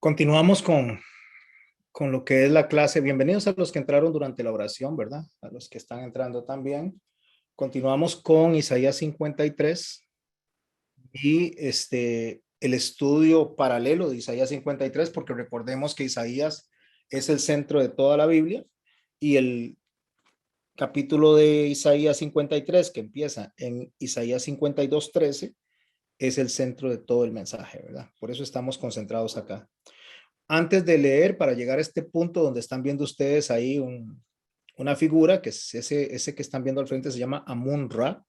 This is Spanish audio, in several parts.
Continuamos con lo que es la clase. Bienvenidos a los que entraron durante la oración, ¿verdad? A los que están entrando también. Continuamos con Isaías 53 y el estudio paralelo de Isaías 53, porque recordemos que Isaías es el centro de toda la Biblia y el capítulo de Isaías 53 que empieza en Isaías 52:13 es el centro de todo el mensaje, ¿verdad? Por eso estamos concentrados acá. Antes de leer, para llegar a este punto donde están viendo ustedes ahí una figura, que es ese que están viendo al frente, se llama Amun-Ra,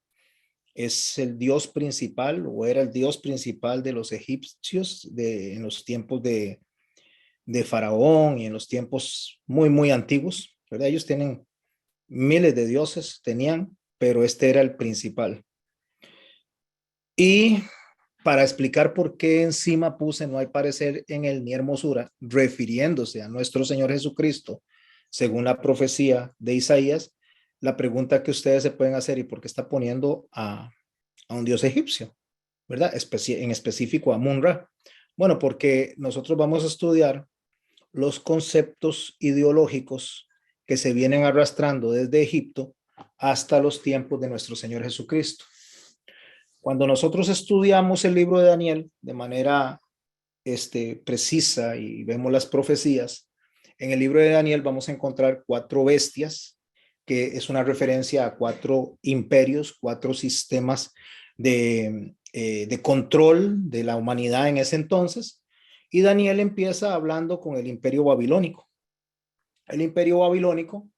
es el dios principal o era el dios principal de los egipcios en los tiempos de Faraón y en los tiempos muy, muy antiguos, ¿verdad? Ellos tienen miles de dioses, tenían, pero este era el principal. Y para explicar por qué encima puse no hay parecer en él ni hermosura, refiriéndose a nuestro Señor Jesucristo, según la profecía de Isaías, la pregunta que ustedes se pueden hacer: ¿y por qué está poniendo a un dios egipcio? ¿Verdad? En específico a Mun-Ra. Bueno, porque nosotros vamos a estudiar los conceptos ideológicos que se vienen arrastrando desde Egipto hasta los tiempos de nuestro Señor Jesucristo. Cuando nosotros estudiamos el libro de Daniel de manera precisa y vemos las profecías, en el libro de Daniel vamos a encontrar 4 bestias, que es una referencia a 4 imperios, 4 sistemas de control de la humanidad en ese entonces. Y Daniel empieza hablando con el imperio babilónico. El imperio babilónico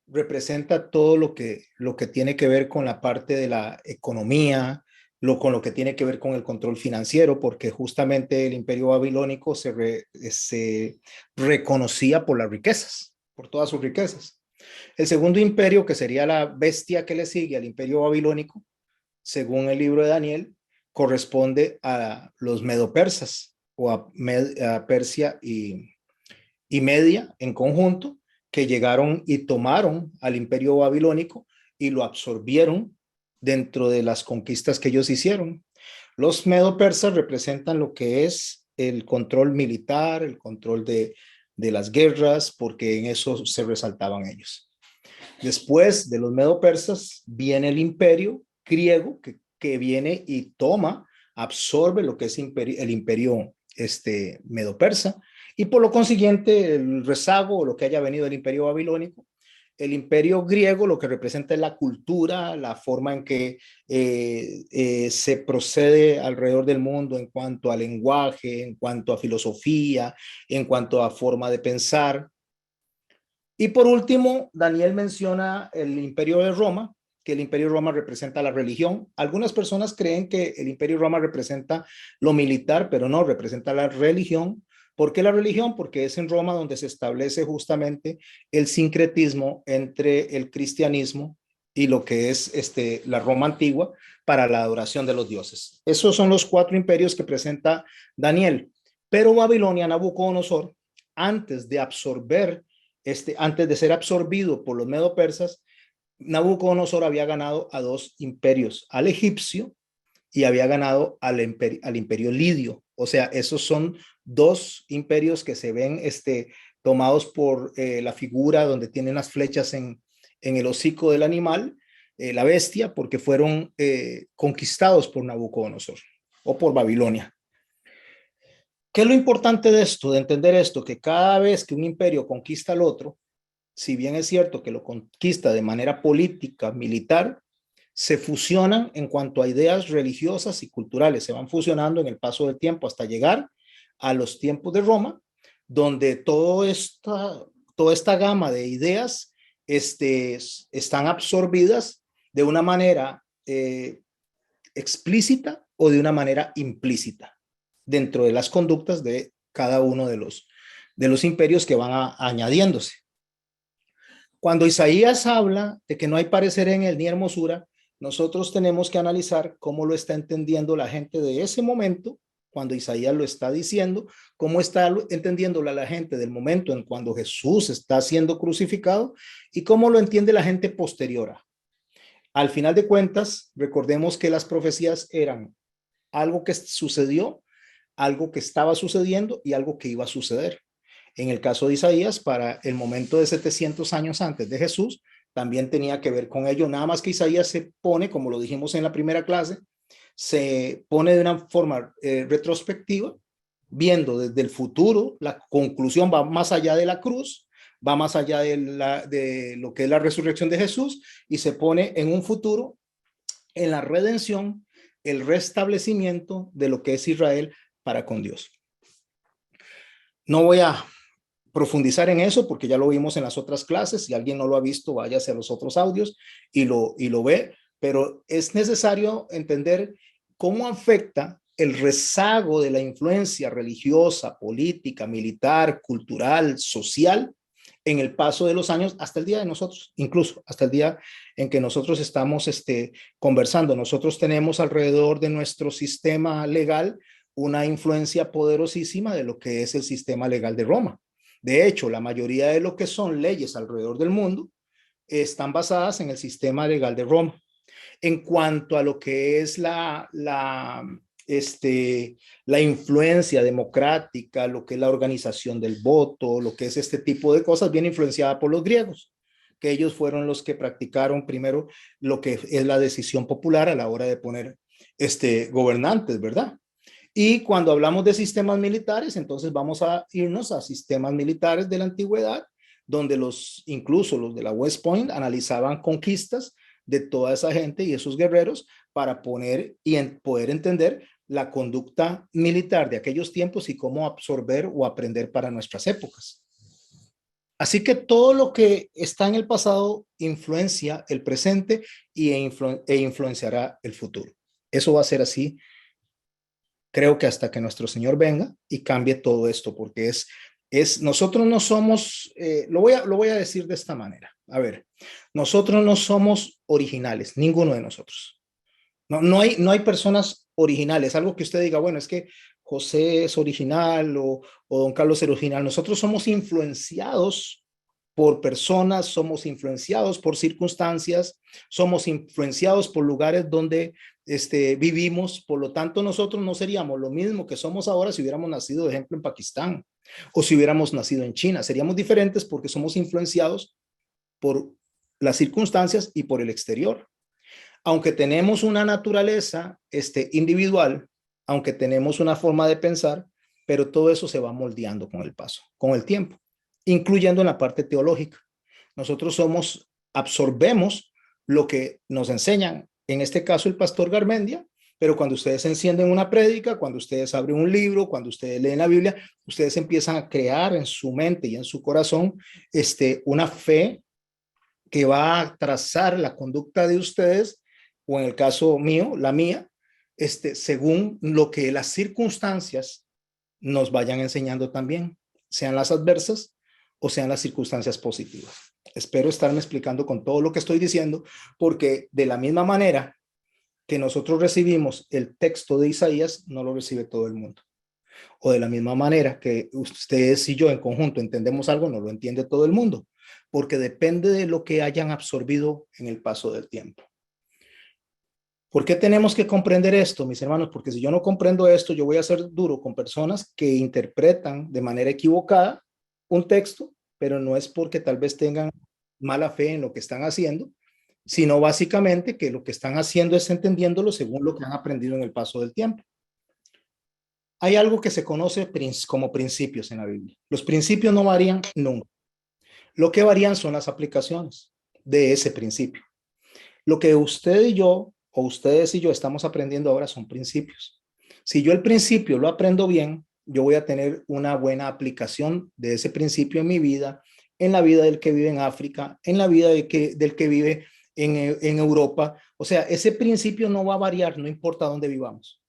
representa todo lo que tiene que ver con la parte de la economía, con lo que tiene que ver con el control financiero, porque justamente el imperio babilónico se reconocía por las riquezas, por todas sus riquezas. El segundo imperio, que sería la bestia que le sigue al imperio babilónico, según el libro de Daniel, corresponde a los medopersas o a Persia y Media en conjunto, que llegaron y tomaron al imperio babilónico y lo absorbieron dentro de las conquistas que ellos hicieron. Los medo-persas representan lo que es el control militar, el control de las guerras, porque en eso se resaltaban ellos. Después de los medo-persas viene el imperio griego, que viene y toma, absorbe lo que es el imperio medo-persa, y por lo consiguiente el rezago o lo que haya venido del imperio babilónico. El imperio griego lo que representa es la cultura, la forma en que se procede alrededor del mundo en cuanto a lenguaje, en cuanto a filosofía, en cuanto a forma de pensar. Y por último, Daniel menciona el imperio de Roma, que el imperio de Roma representa la religión. Algunas personas creen que el imperio de Roma representa lo militar, pero no, representa la religión. ¿Por qué la religión? Porque es en Roma donde se establece justamente el sincretismo entre el cristianismo y lo que es la Roma antigua para la adoración de los dioses. Esos son los 4 imperios que presenta Daniel. Pero Babilonia, Nabucodonosor, antes de absorber, antes de ser absorbido por los medo-persas, Nabucodonosor había ganado a 2 imperios, al egipcio y había ganado al imperio lidio. O sea, esos son 2 imperios que se ven tomados por la figura donde tienen las flechas en el hocico del animal, la bestia, porque fueron conquistados por Nabucodonosor o por Babilonia. ¿Qué es lo importante de esto, de entender esto? Que cada vez que un imperio conquista al otro, si bien es cierto que lo conquista de manera política, militar, se fusionan en cuanto a ideas religiosas y culturales, se van fusionando en el paso del tiempo hasta llegar a los tiempos de Roma, donde toda esta gama de ideas están absorbidas de una manera explícita o de una manera implícita dentro de las conductas de cada uno de los imperios que van añadiéndose. Cuando Isaías habla de que no hay parecer en él ni hermosura, nosotros tenemos que analizar cómo lo está entendiendo la gente de ese momento, cuando Isaías lo está diciendo, cómo está entendiéndolo la gente del momento en cuando Jesús está siendo crucificado y cómo lo entiende la gente posterior. Al final de cuentas, recordemos que las profecías eran algo que sucedió algo que estaba sucediendo y algo que iba a suceder. En el caso de Isaías, para el momento de 700 años antes de Jesús, también tenía que ver con ello, nada más que Isaías se pone, como lo dijimos en la primera clase, se pone de una forma retrospectiva, viendo desde el futuro, la conclusión va más allá de la cruz, va más allá de lo que es la resurrección de Jesús, y se pone en un futuro, en la redención, el restablecimiento de lo que es Israel para con Dios. No voy a profundizar en eso porque ya lo vimos en las otras clases. Si alguien no lo ha visto, váyase a los otros audios y lo ve, pero es necesario entender cómo afecta el rezago de la influencia religiosa, política, militar, cultural, social en el paso de los años hasta el día de nosotros, incluso hasta el día en que nosotros estamos conversando. Nosotros tenemos alrededor de nuestro sistema legal una influencia poderosísima de lo que es el sistema legal de Roma. De hecho, la mayoría de lo que son leyes alrededor del mundo están basadas en el sistema legal de Roma. En cuanto a lo que es la influencia democrática, lo que es la organización del voto, lo que es este tipo de cosas, viene influenciada por los griegos, que ellos fueron los que practicaron primero lo que es la decisión popular a la hora de poner gobernantes, ¿verdad? Y cuando hablamos de sistemas militares, entonces vamos a irnos a sistemas militares de la antigüedad, donde incluso los de la West Point analizaban conquistas de toda esa gente y esos guerreros para poder entender la conducta militar de aquellos tiempos y cómo absorber o aprender para nuestras épocas. Así que todo lo que está en el pasado influencia el presente e influenciará el futuro. Eso va a ser así, creo que hasta que nuestro Señor venga y cambie todo esto, porque nosotros no somos, lo voy a decir de esta manera. A ver, nosotros no somos originales, ninguno de nosotros. No hay personas originales, algo que usted diga, bueno, es que José es original o don Carlos es original. Nosotros somos influenciados por personas, somos influenciados por circunstancias, somos influenciados por lugares donde vivimos. Por lo tanto, nosotros no seríamos lo mismo que somos ahora si hubiéramos nacido, de ejemplo, en Pakistán o si hubiéramos nacido en China. Seríamos diferentes porque somos influenciados por las circunstancias y por el exterior. Aunque tenemos una naturaleza individual, aunque tenemos una forma de pensar, pero todo eso se va moldeando con el paso, con el tiempo, incluyendo en la parte teológica. Nosotros absorbemos lo que nos enseñan, en este caso el pastor Garmendia, pero cuando ustedes encienden una prédica, cuando ustedes abren un libro, cuando ustedes leen la Biblia, ustedes empiezan a crear en su mente y en su corazón una fe que va a trazar la conducta de ustedes, o en el caso mío, la mía, según lo que las circunstancias nos vayan enseñando también, sean las adversas o sean las circunstancias positivas. Espero estarme explicando con todo lo que estoy diciendo, porque de la misma manera que nosotros recibimos el texto de Isaías, no lo recibe todo el mundo. O de la misma manera que ustedes y yo en conjunto entendemos algo, no lo entiende todo el mundo, porque depende de lo que hayan absorbido en el paso del tiempo. ¿Por qué tenemos que comprender esto, mis hermanos? Porque si yo no comprendo esto, yo voy a ser duro con personas que interpretan de manera equivocada un texto, pero no es porque tal vez tengan mala fe en lo que están haciendo, sino básicamente que lo que están haciendo es entendiéndolo según lo que han aprendido en el paso del tiempo. Hay algo que se conoce como principios en la Biblia. Los principios no varían nunca. Lo que varían son las aplicaciones de ese principio. Lo que usted y yo, o ustedes y yo estamos aprendiendo ahora son principios. Si yo el principio lo aprendo bien, yo voy a tener una buena aplicación de ese principio en mi vida, en la vida del que vive en África, en la vida del que vive en Europa. O sea, ese principio no va a variar, no importa dónde vivamos.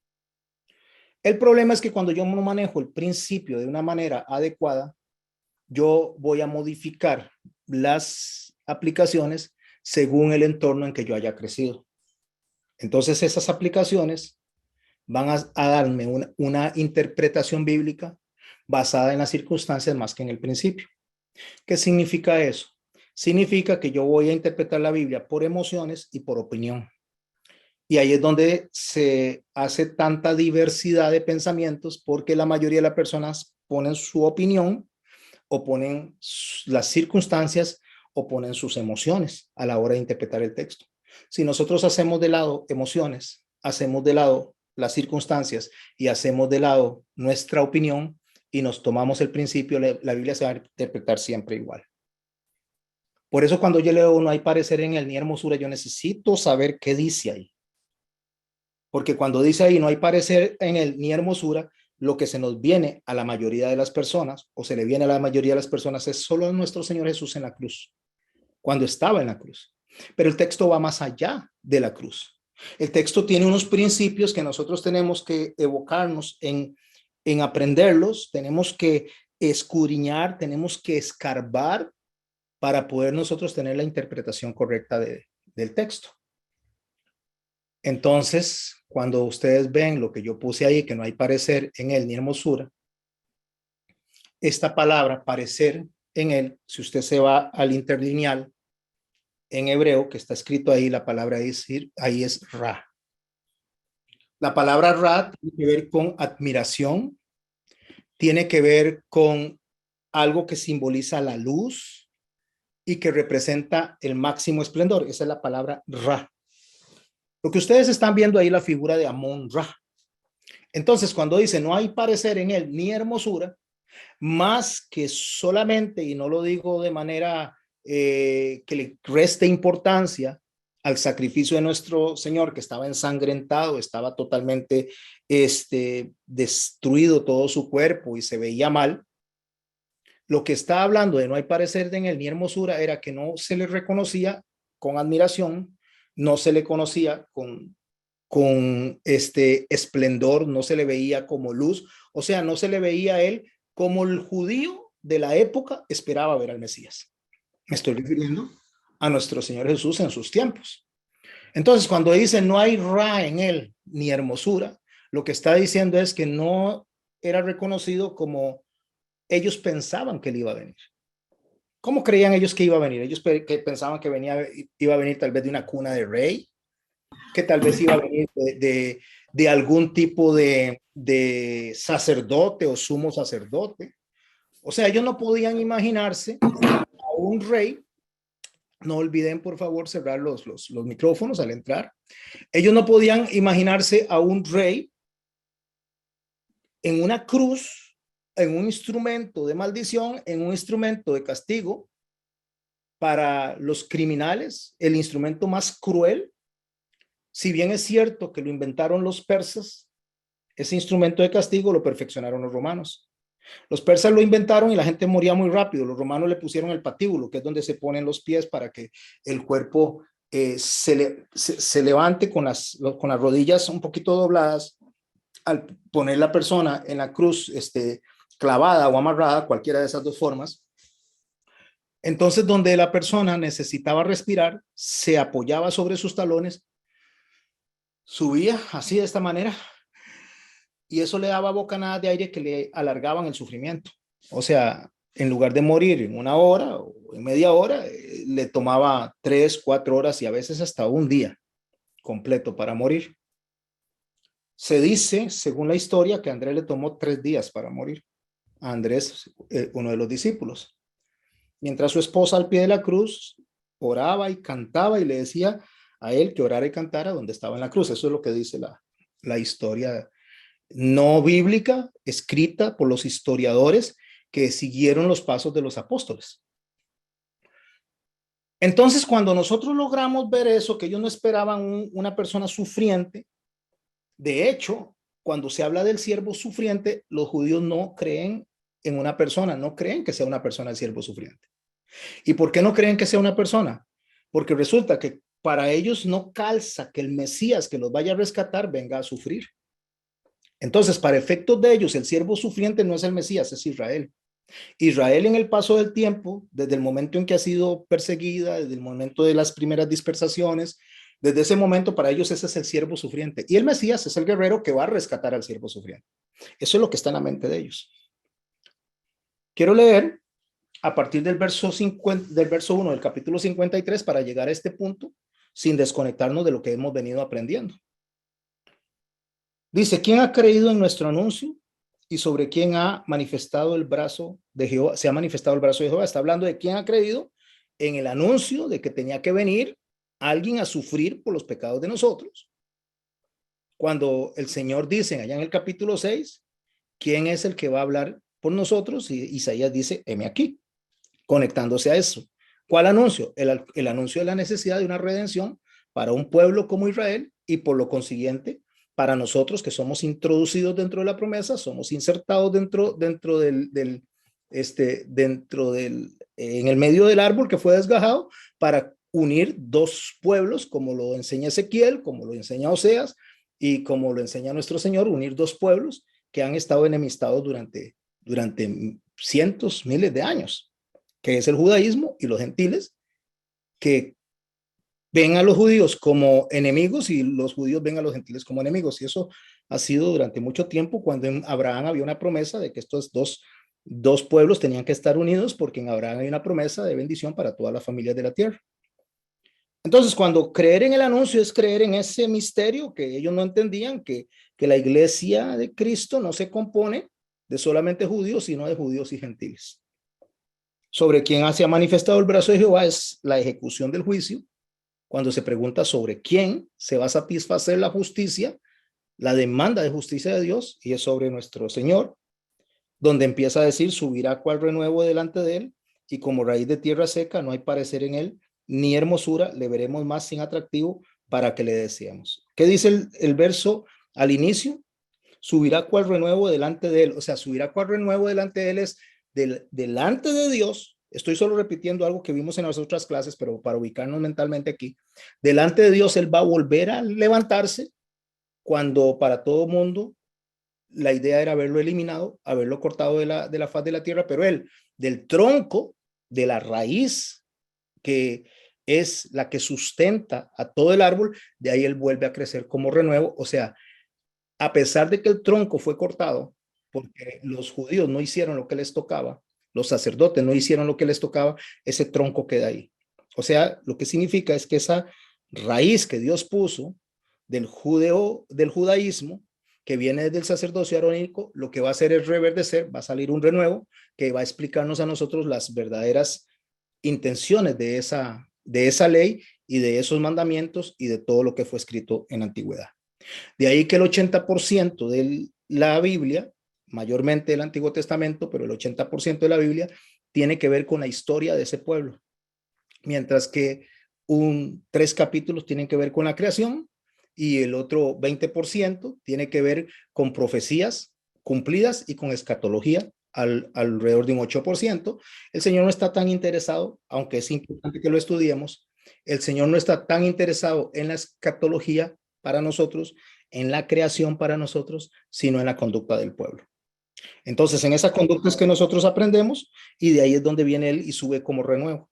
El problema es que cuando yo no manejo el principio de una manera adecuada, yo voy a modificar las aplicaciones según el entorno en que yo haya crecido. Entonces esas aplicaciones van a darme una interpretación bíblica basada en las circunstancias más que en el principio. ¿Qué significa eso? Significa que yo voy a interpretar la Biblia por emociones y por opinión. Y ahí es donde se hace tanta diversidad de pensamientos porque la mayoría de las personas ponen su opinión o ponen las circunstancias o ponen sus emociones a la hora de interpretar el texto. Si nosotros hacemos de lado emociones, hacemos de lado las circunstancias y hacemos de lado nuestra opinión y nos tomamos el principio, la Biblia se va a interpretar siempre igual. Por eso cuando yo leo no hay parecer en él ni hermosura, yo necesito saber qué dice ahí. Porque cuando dice ahí no hay parecer en él ni hermosura, lo que se nos viene a la mayoría de las personas, o se le viene a la mayoría de las personas, es solo nuestro Señor Jesús en la cruz, cuando estaba en la cruz. Pero el texto va más allá de la cruz. El texto tiene unos principios que nosotros tenemos que evocarnos en aprenderlos, tenemos que escudriñar, tenemos que escarbar para poder nosotros tener la interpretación correcta del texto. Entonces, cuando ustedes ven lo que yo puse ahí, que no hay parecer en él ni hermosura, esta palabra parecer en él, si usted se va al interlineal en hebreo, que está escrito ahí, la palabra ahí es ra. La palabra ra tiene que ver con admiración, tiene que ver con algo que simboliza la luz y que representa el máximo esplendor. Esa es la palabra ra. Lo que ustedes están viendo ahí, la figura de Amón Ra. Entonces, cuando dice no hay parecer en él ni hermosura, más que solamente, y no lo digo de manera que le reste importancia al sacrificio de nuestro Señor, que estaba ensangrentado, estaba totalmente destruido todo su cuerpo y se veía mal. Lo que está hablando de no hay parecer en él ni hermosura era que no se le reconocía con admiración, no se le conocía con este esplendor, no se le veía como luz, o sea, no se le veía a él como el judío de la época esperaba ver al Mesías. Me estoy refiriendo a nuestro Señor Jesús en sus tiempos. Entonces, cuando dice no hay ra en él ni hermosura, lo que está diciendo es que no era reconocido como ellos pensaban que él iba a venir. ¿Cómo creían ellos que iba a venir? Ellos que pensaban que iba a venir tal vez de una cuna de rey, que tal vez iba a venir de algún tipo de sacerdote o sumo sacerdote. O sea, ellos no podían imaginarse a un rey. No olviden, por favor, cerrar los micrófonos al entrar. Ellos no podían imaginarse a un rey en una cruz, en un instrumento de maldición, en un instrumento de castigo para los criminales, el instrumento más cruel. Si bien es cierto que lo inventaron los persas, ese instrumento de castigo lo perfeccionaron los romanos. Los persas lo inventaron y la gente moría muy rápido. Los romanos le pusieron el patíbulo, que es donde se ponen los pies para que el cuerpo se levante con las rodillas un poquito dobladas. Al poner la persona en la cruz clavada o amarrada, cualquiera de esas dos formas, entonces donde la persona necesitaba respirar, se apoyaba sobre sus talones, subía así de esta manera, y eso le daba bocanadas de aire que le alargaban el sufrimiento. O sea, en lugar de morir en una hora o en media hora, le tomaba 3, 4 horas y a veces hasta un día completo para morir. Se dice, según la historia, que a Andrés le tomó 3 días para morir. A Andrés, uno de los discípulos. Mientras su esposa al pie de la cruz oraba y cantaba y le decía a él que orara y cantara donde estaba en la cruz. Eso es lo que dice la historia no bíblica, escrita por los historiadores que siguieron los pasos de los apóstoles. Entonces, cuando nosotros logramos ver eso, que ellos no esperaban una persona sufriente, de hecho, cuando se habla del siervo sufriente, los judíos no creen en una persona, no creen que sea una persona el siervo sufriente. ¿Y por qué no creen que sea una persona? Porque resulta que para ellos no calza que el Mesías que los vaya a rescatar venga a sufrir. Entonces, para efectos de ellos, el siervo sufriente no es el Mesías, es Israel. Israel en el paso del tiempo, desde el momento en que ha sido perseguida, desde el momento de las primeras dispersaciones, desde ese momento para ellos ese es el siervo sufriente. Y el Mesías es el guerrero que va a rescatar al siervo sufriente. Eso es lo que está en la mente de ellos. Quiero leer a partir del verso 1 del capítulo 53 para llegar a este punto, sin desconectarnos de lo que hemos venido aprendiendo. Dice, ¿quién ha creído en nuestro anuncio? Y sobre quién ha manifestado el brazo de Jehová, se ha manifestado el brazo de Jehová. Está hablando de quién ha creído en el anuncio de que tenía que venir alguien a sufrir por los pecados de nosotros. Cuando el Señor dice allá en el capítulo 6, ¿quién es el que va a hablar por nosotros? Y Isaías dice, heme aquí, conectándose a eso. ¿Cuál anuncio? El anuncio de la necesidad de una redención para un pueblo como Israel y por lo consiguiente para nosotros que somos introducidos dentro de la promesa, somos insertados en el medio del árbol que fue desgajado para unir dos pueblos, como lo enseña Ezequiel, como lo enseña Oseas y como lo enseña nuestro Señor, unir dos pueblos que han estado enemistados durante cientos, miles de años, que es el judaísmo y los gentiles, que ven a los judíos como enemigos y los judíos ven a los gentiles como enemigos. Y eso ha sido durante mucho tiempo, cuando en Abraham había una promesa de que estos dos pueblos tenían que estar unidos, porque en Abraham hay una promesa de bendición para todas las familias de la tierra. Entonces, cuando creer en el anuncio es creer en ese misterio que ellos no entendían, que la iglesia de Cristo no se compone de solamente judíos, sino de judíos y gentiles. Sobre quién se ha manifestado el brazo de Jehová es la ejecución del juicio. Cuando se pregunta sobre quién se va a satisfacer la justicia, la demanda de justicia de Dios, y es sobre nuestro Señor, donde empieza a decir, subirá cual renuevo delante de él, y como raíz de tierra seca, no hay parecer en él, ni hermosura, le veremos más sin atractivo para que le deseemos. ¿Qué dice el verso al inicio? Subirá cual renuevo delante de él, o sea, subirá cual renuevo delante de él es delante de Dios. Estoy solo repitiendo algo que vimos en las otras clases, pero para ubicarnos mentalmente aquí. Delante de Dios, él va a volver a levantarse cuando para todo mundo la idea era haberlo eliminado, haberlo cortado de la faz de la tierra, pero él, del tronco, de la raíz, que es la que sustenta a todo el árbol, de ahí él vuelve a crecer como renuevo. O sea, a pesar de que el tronco fue cortado, porque los judíos no hicieron lo que les tocaba, los sacerdotes no hicieron lo que les tocaba, ese tronco queda ahí. O sea, lo que significa es que esa raíz que Dios puso del judaísmo, que viene desde el sacerdocio arónico, lo que va a hacer es reverdecer, va a salir un renuevo que va a explicarnos a nosotros las verdaderas intenciones de esa ley y de esos mandamientos y de todo lo que fue escrito en la antigüedad. De ahí que el 80% de la Biblia, mayormente el Antiguo Testamento, pero el 80% de la Biblia tiene que ver con la historia de ese pueblo, mientras que 3 capítulos tienen que ver con la creación y el otro 20% tiene que ver con profecías cumplidas y con escatología alrededor de un 8%. El Señor no está tan interesado, aunque es importante que lo estudiemos, el Señor no está tan interesado en la escatología para nosotros, en la creación para nosotros, sino en la conducta del pueblo. Entonces, en esa conducta es que nosotros aprendemos y de ahí es donde viene Él y sube como renuevo.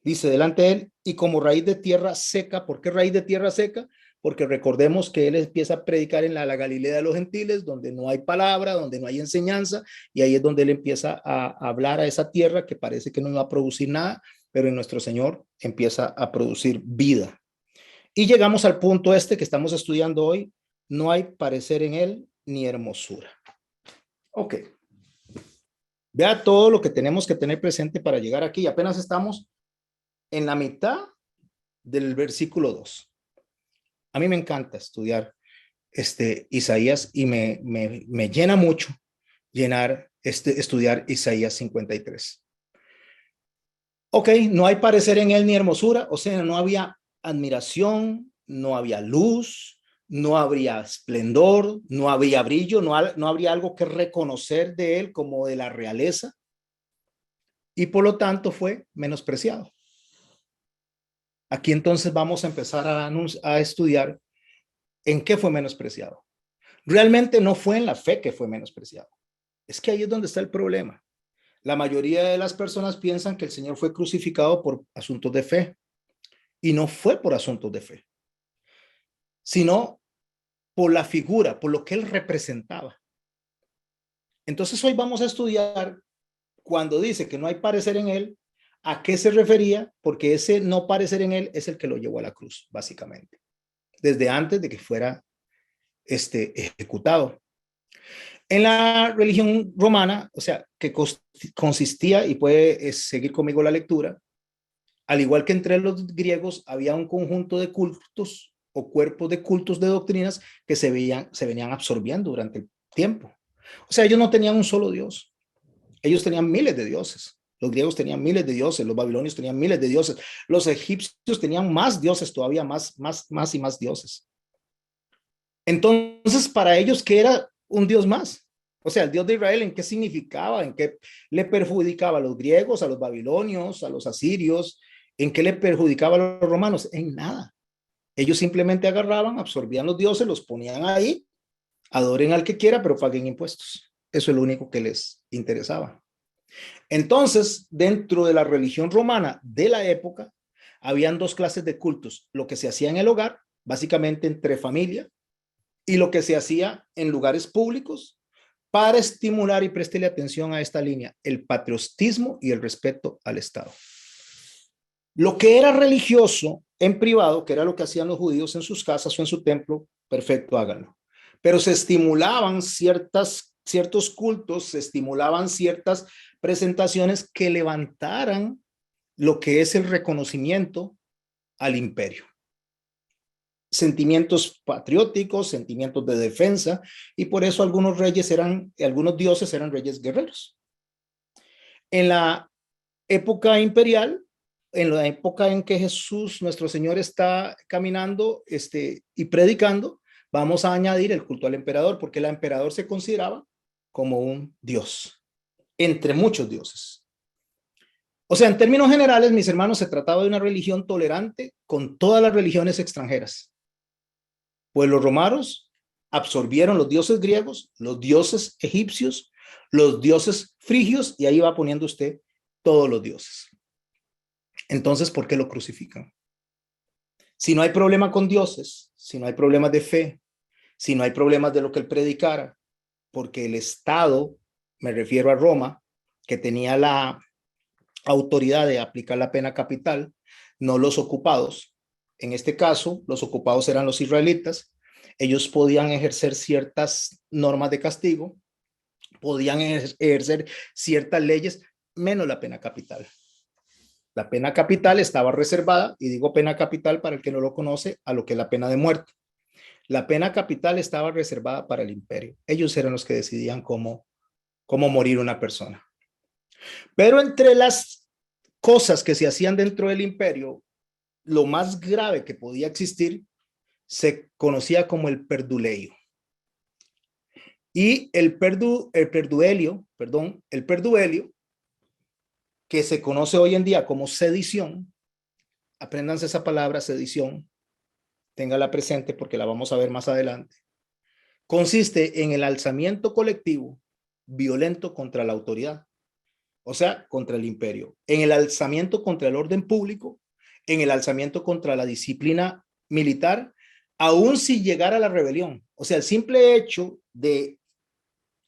Dice delante de Él y como raíz de tierra seca. ¿Por qué raíz de tierra seca? Porque recordemos que Él empieza a predicar en la Galilea de los gentiles, donde no hay palabra, donde no hay enseñanza, y ahí es donde Él empieza a hablar a esa tierra que parece que no va a producir nada, pero en nuestro Señor empieza a producir vida. Y llegamos al punto que estamos estudiando hoy. No hay parecer en él ni hermosura. Ok. Vea todo lo que tenemos que tener presente para llegar aquí. Apenas estamos en la mitad del versículo 2. A mí me encanta estudiar Isaías y me llena mucho estudiar Isaías 53. Ok, no hay parecer en él ni hermosura, o sea, no había admiración, no había luz, no habría esplendor, no había brillo, no habría algo que reconocer de él como de la realeza, y por lo tanto fue menospreciado. Aquí entonces vamos a empezar a estudiar en qué fue menospreciado. Realmente no fue en la fe que fue menospreciado. Es que ahí es donde está el problema. La mayoría de las personas piensan que el Señor fue crucificado por asuntos de fe, y no fue por asuntos de fe, sino por la figura, por lo que él representaba. Entonces hoy vamos a estudiar cuando dice que no hay parecer en él, ¿A qué se refería? Porque ese no parecer en él es el que lo llevó a la cruz, básicamente, desde antes de que fuera ejecutado. En la religión romana, o sea, que consistía, y puede seguir conmigo la lectura, al igual que entre los griegos, había un conjunto de cultos o cuerpos de cultos de doctrinas que se venían absorbiendo durante el tiempo. O sea, ellos no tenían un solo Dios, ellos tenían miles de dioses. Los griegos tenían miles de dioses, los babilonios tenían miles de dioses, los egipcios tenían más dioses todavía, más y más dioses. Entonces, para ellos, ¿qué era un dios más? O sea, el Dios de Israel, ¿en qué significaba? ¿En qué le perjudicaba a los griegos, a los babilonios, a los asirios? ¿En qué le perjudicaba a los romanos? En nada. Ellos simplemente agarraban, absorbían los dioses, los ponían ahí, adoren al que quiera, pero paguen impuestos. Eso es lo único que les interesaba. Entonces, dentro de la religión romana de la época, habían dos clases de cultos: lo que se hacía en el hogar, básicamente entre familia, y lo que se hacía en lugares públicos para estimular, y préstele atención a esta línea, el patriotismo y el respeto al Estado. Lo que era religioso en privado, que era lo que hacían los judíos en sus casas o en su templo, perfecto, háganlo. Pero se estimulaban ciertos cultos, se estimulaban ciertas presentaciones que levantaran lo que es el reconocimiento al imperio. Sentimientos patrióticos, sentimientos de defensa, y por eso algunos dioses eran reyes guerreros. En la época imperial, en la época en que Jesús, nuestro Señor, está caminando y predicando, vamos a añadir el culto al emperador, porque el emperador se consideraba como un dios, entre muchos dioses. O sea, en términos generales, mis hermanos, se trataba de una religión tolerante con todas las religiones extranjeras. Pues los romanos absorbieron los dioses griegos, los dioses egipcios, los dioses frigios, y ahí va poniendo usted todos los dioses. Entonces, ¿por qué lo crucifican? Si no hay problema con dioses, si no hay problemas de fe, si no hay problemas de lo que él predicara, porque el Estado, me refiero a Roma, que tenía la autoridad de aplicar la pena capital, no los ocupados. En este caso, los ocupados eran los israelitas. Ellos podían ejercer ciertas normas de castigo, podían ejercer ciertas leyes, menos la pena capital. La pena capital estaba reservada, y digo pena capital para el que no lo conoce, a lo que es la pena de muerte. La pena capital estaba reservada para el imperio. Ellos eran los que decidían cómo morir una persona. Pero entre las cosas que se hacían dentro del imperio, lo más grave que podía existir se conocía como el perduleio. Y el perduelio, que se conoce hoy en día como sedición, apréndanse esa palabra, sedición, téngala presente porque la vamos a ver más adelante, consiste en el alzamiento colectivo violento contra la autoridad, o sea, contra el imperio, en el alzamiento contra el orden público, en el alzamiento contra la disciplina militar, aún si llegara a la rebelión. O sea, el simple hecho de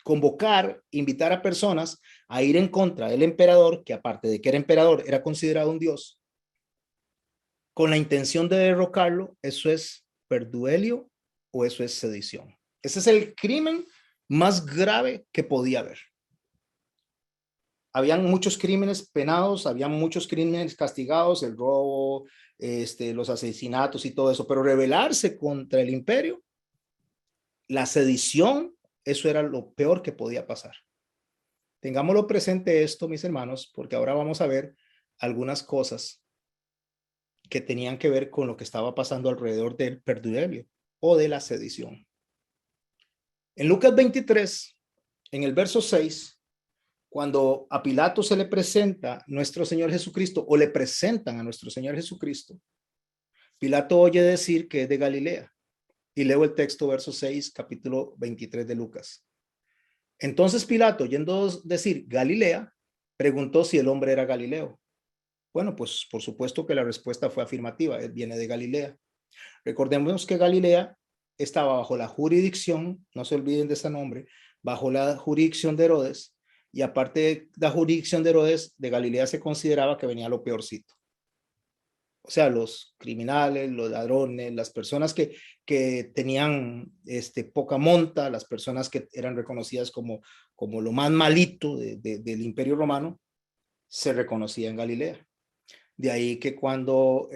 convocar, invitar a personas a ir en contra del emperador, que aparte de que era emperador, era considerado un dios, con la intención de derrocarlo, eso es perduelio o eso es sedición. Ese es el crimen más grave que podía haber. Habían muchos crímenes penados, habían muchos crímenes castigados, el robo, los asesinatos y todo eso, pero rebelarse contra el imperio, la sedición, eso era lo peor que podía pasar. Tengámoslo presente esto, mis hermanos, porque ahora vamos a ver algunas cosas que tenían que ver con lo que estaba pasando alrededor del perduelio o de la sedición. En Lucas 23, en el verso 6, cuando a Pilato se le presenta nuestro Señor Jesucristo, o le presentan a nuestro Señor Jesucristo, Pilato oye decir que es de Galilea. Y leo el texto, verso 6, capítulo 23 de Lucas. Entonces Pilato, oyendo decir Galilea, preguntó si el hombre era Galileo. Bueno, pues por supuesto que la respuesta fue afirmativa, él viene de Galilea. Recordemos que Galilea estaba bajo la jurisdicción, no se olviden de ese nombre, bajo la jurisdicción de Herodes, y aparte de la jurisdicción de Herodes, de Galilea se consideraba que venía lo peorcito. O sea, los criminales, los ladrones, las personas que tenían poca monta, las personas que eran reconocidas como lo más malito del Imperio Romano, se reconocía en Galilea. De ahí que cuando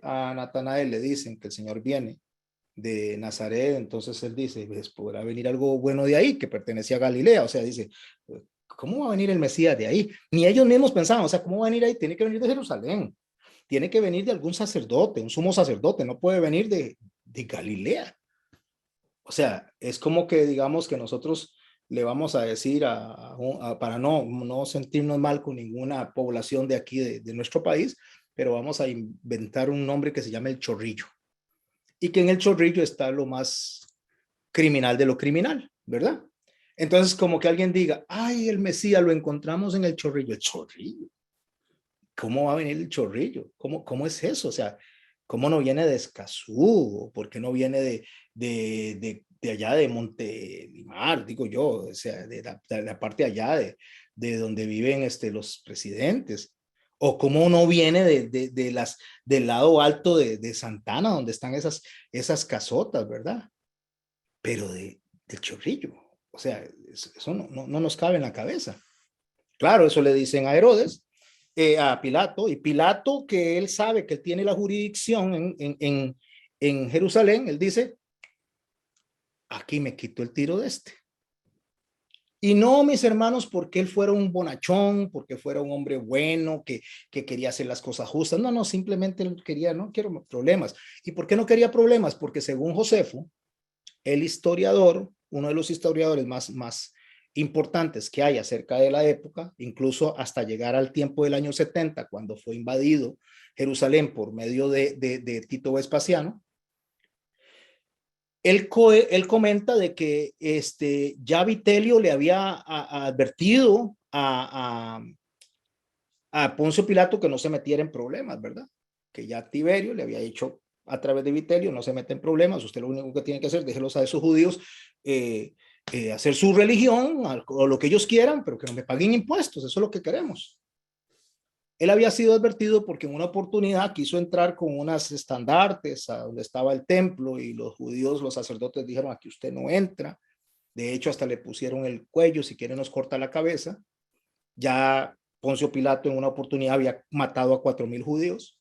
a Natanael le dicen que el Señor viene de Nazaret, entonces él dice, pues podrá venir algo bueno de ahí, que pertenecía a Galilea. O sea, dice, ¿cómo va a venir el Mesías de ahí? Ni ellos mismos pensaban, o sea, ¿cómo va a venir ahí? Tiene que venir de Jerusalén, tiene que venir de algún sacerdote, un sumo sacerdote, no puede venir de Galilea. O sea, es como que digamos que nosotros le vamos a decir para no sentirnos mal con ninguna población de aquí, de nuestro país, pero vamos a inventar un nombre que se llama el Chorrillo. Y que en el Chorrillo está lo más criminal de lo criminal, ¿verdad? Entonces, como que alguien diga, ay, el Mesías lo encontramos en el Chorrillo. El Chorrillo. ¿Cómo va a venir el Chorrillo? ¿Cómo es eso? O sea, ¿cómo no viene de Escazú? ¿Por qué no viene de allá de Montelimar? Digo yo, o sea, de la parte allá de donde viven los presidentes. ¿O cómo no viene del lado alto de Santana, donde están esas casotas, ¿verdad? Pero del Chorrillo. O sea, eso no nos cabe en la cabeza. Claro, eso le dicen a Herodes, a Pilato, y Pilato, que él sabe que él tiene la jurisdicción en Jerusalén, él dice, aquí me quito el tiro de este. Y no, mis hermanos, porque él fuera un bonachón, porque fuera un hombre bueno, que quería hacer las cosas justas. No, simplemente él quería, no quiero problemas. ¿Y por qué no quería problemas? Porque según Josefo, el historiador, uno de los historiadores más importantes que hay acerca de la época, incluso hasta llegar al tiempo del año 70, cuando fue invadido Jerusalén por medio de Tito Vespasiano, él comenta de que ya Vitelio le había advertido a Poncio Pilato que no se metiera en problemas, ¿verdad? Que ya Tiberio le había dicho a través de Vitelio, no se mete en problemas, usted lo único que tiene que hacer, déjelos a esos judíos hacer su religión o lo que ellos quieran, pero que no me paguen impuestos, eso es lo que queremos. Él había sido advertido porque en una oportunidad quiso entrar con unas estandartes a donde estaba el templo y los judíos, los sacerdotes dijeron, aquí usted no entra. De hecho, hasta le pusieron el cuello, si quiere nos corta la cabeza. Ya Poncio Pilato en una oportunidad había matado a 4,000 judíos.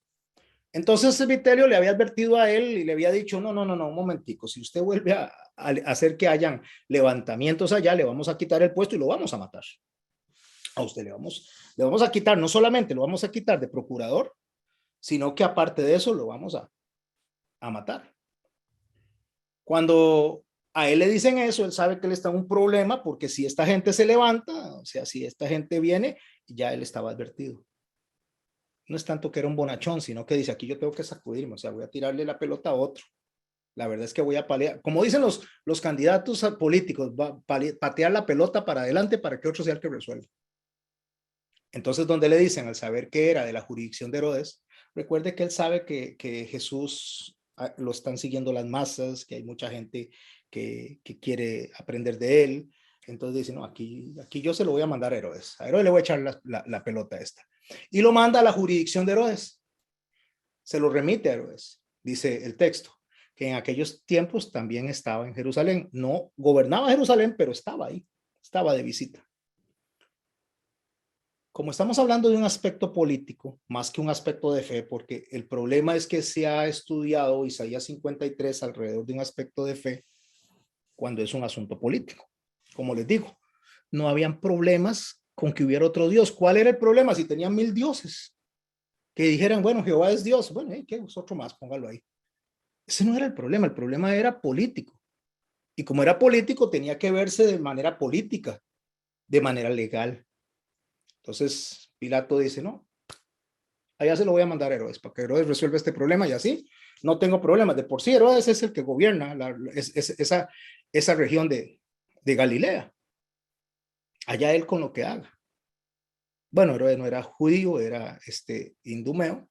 Entonces Vitelio le había advertido a él y le había dicho, no, un momentico, si usted vuelve a hacer que hayan levantamientos allá, le vamos a quitar el puesto y lo vamos a matar. A usted le vamos a quitar, no solamente lo vamos a quitar de procurador, sino que aparte de eso lo vamos a matar. Cuando a él le dicen eso, él sabe que él está en un problema porque si esta gente se levanta, o sea, si esta gente viene, ya él estaba advertido. No es tanto que era un bonachón, sino que dice, aquí yo tengo que sacudirme, o sea, voy a tirarle la pelota a otro. La verdad es que voy a palear, como dicen los candidatos políticos, va a patear la pelota para adelante para que otro sea el que resuelva. Entonces, donde le dicen, al saber que era de la jurisdicción de Herodes, recuerde que él sabe que Jesús lo están siguiendo las masas, que hay mucha gente que quiere aprender de él. Entonces dice, no, aquí yo se lo voy a mandar a Herodes. A Herodes le voy a echar la pelota esta. Y lo manda a la jurisdicción de Herodes. Se lo remite a Herodes, dice el texto, que en aquellos tiempos también estaba en Jerusalén. No gobernaba Jerusalén, pero estaba ahí, estaba de visita. Como estamos hablando de un aspecto político, más que un aspecto de fe, porque el problema es que se ha estudiado Isaías 53 alrededor de un aspecto de fe cuando es un asunto político. Como les digo, no habían problemas con que hubiera otro Dios. ¿Cuál era el problema? Si tenían 1,000 dioses, que dijeran, bueno, Jehová es Dios, bueno, ¿qué es otro más? Póngalo ahí. Ese no era el problema era político. Y como era político, tenía que verse de manera política, de manera legal. Entonces, Pilato dice, no, allá se lo voy a mandar a Herodes, para que Herodes resuelva este problema y así no tengo problemas. De por sí, Herodes es el que gobierna esa región de Galilea. Allá él con lo que haga. Bueno, Herodes no era judío, era indumeo,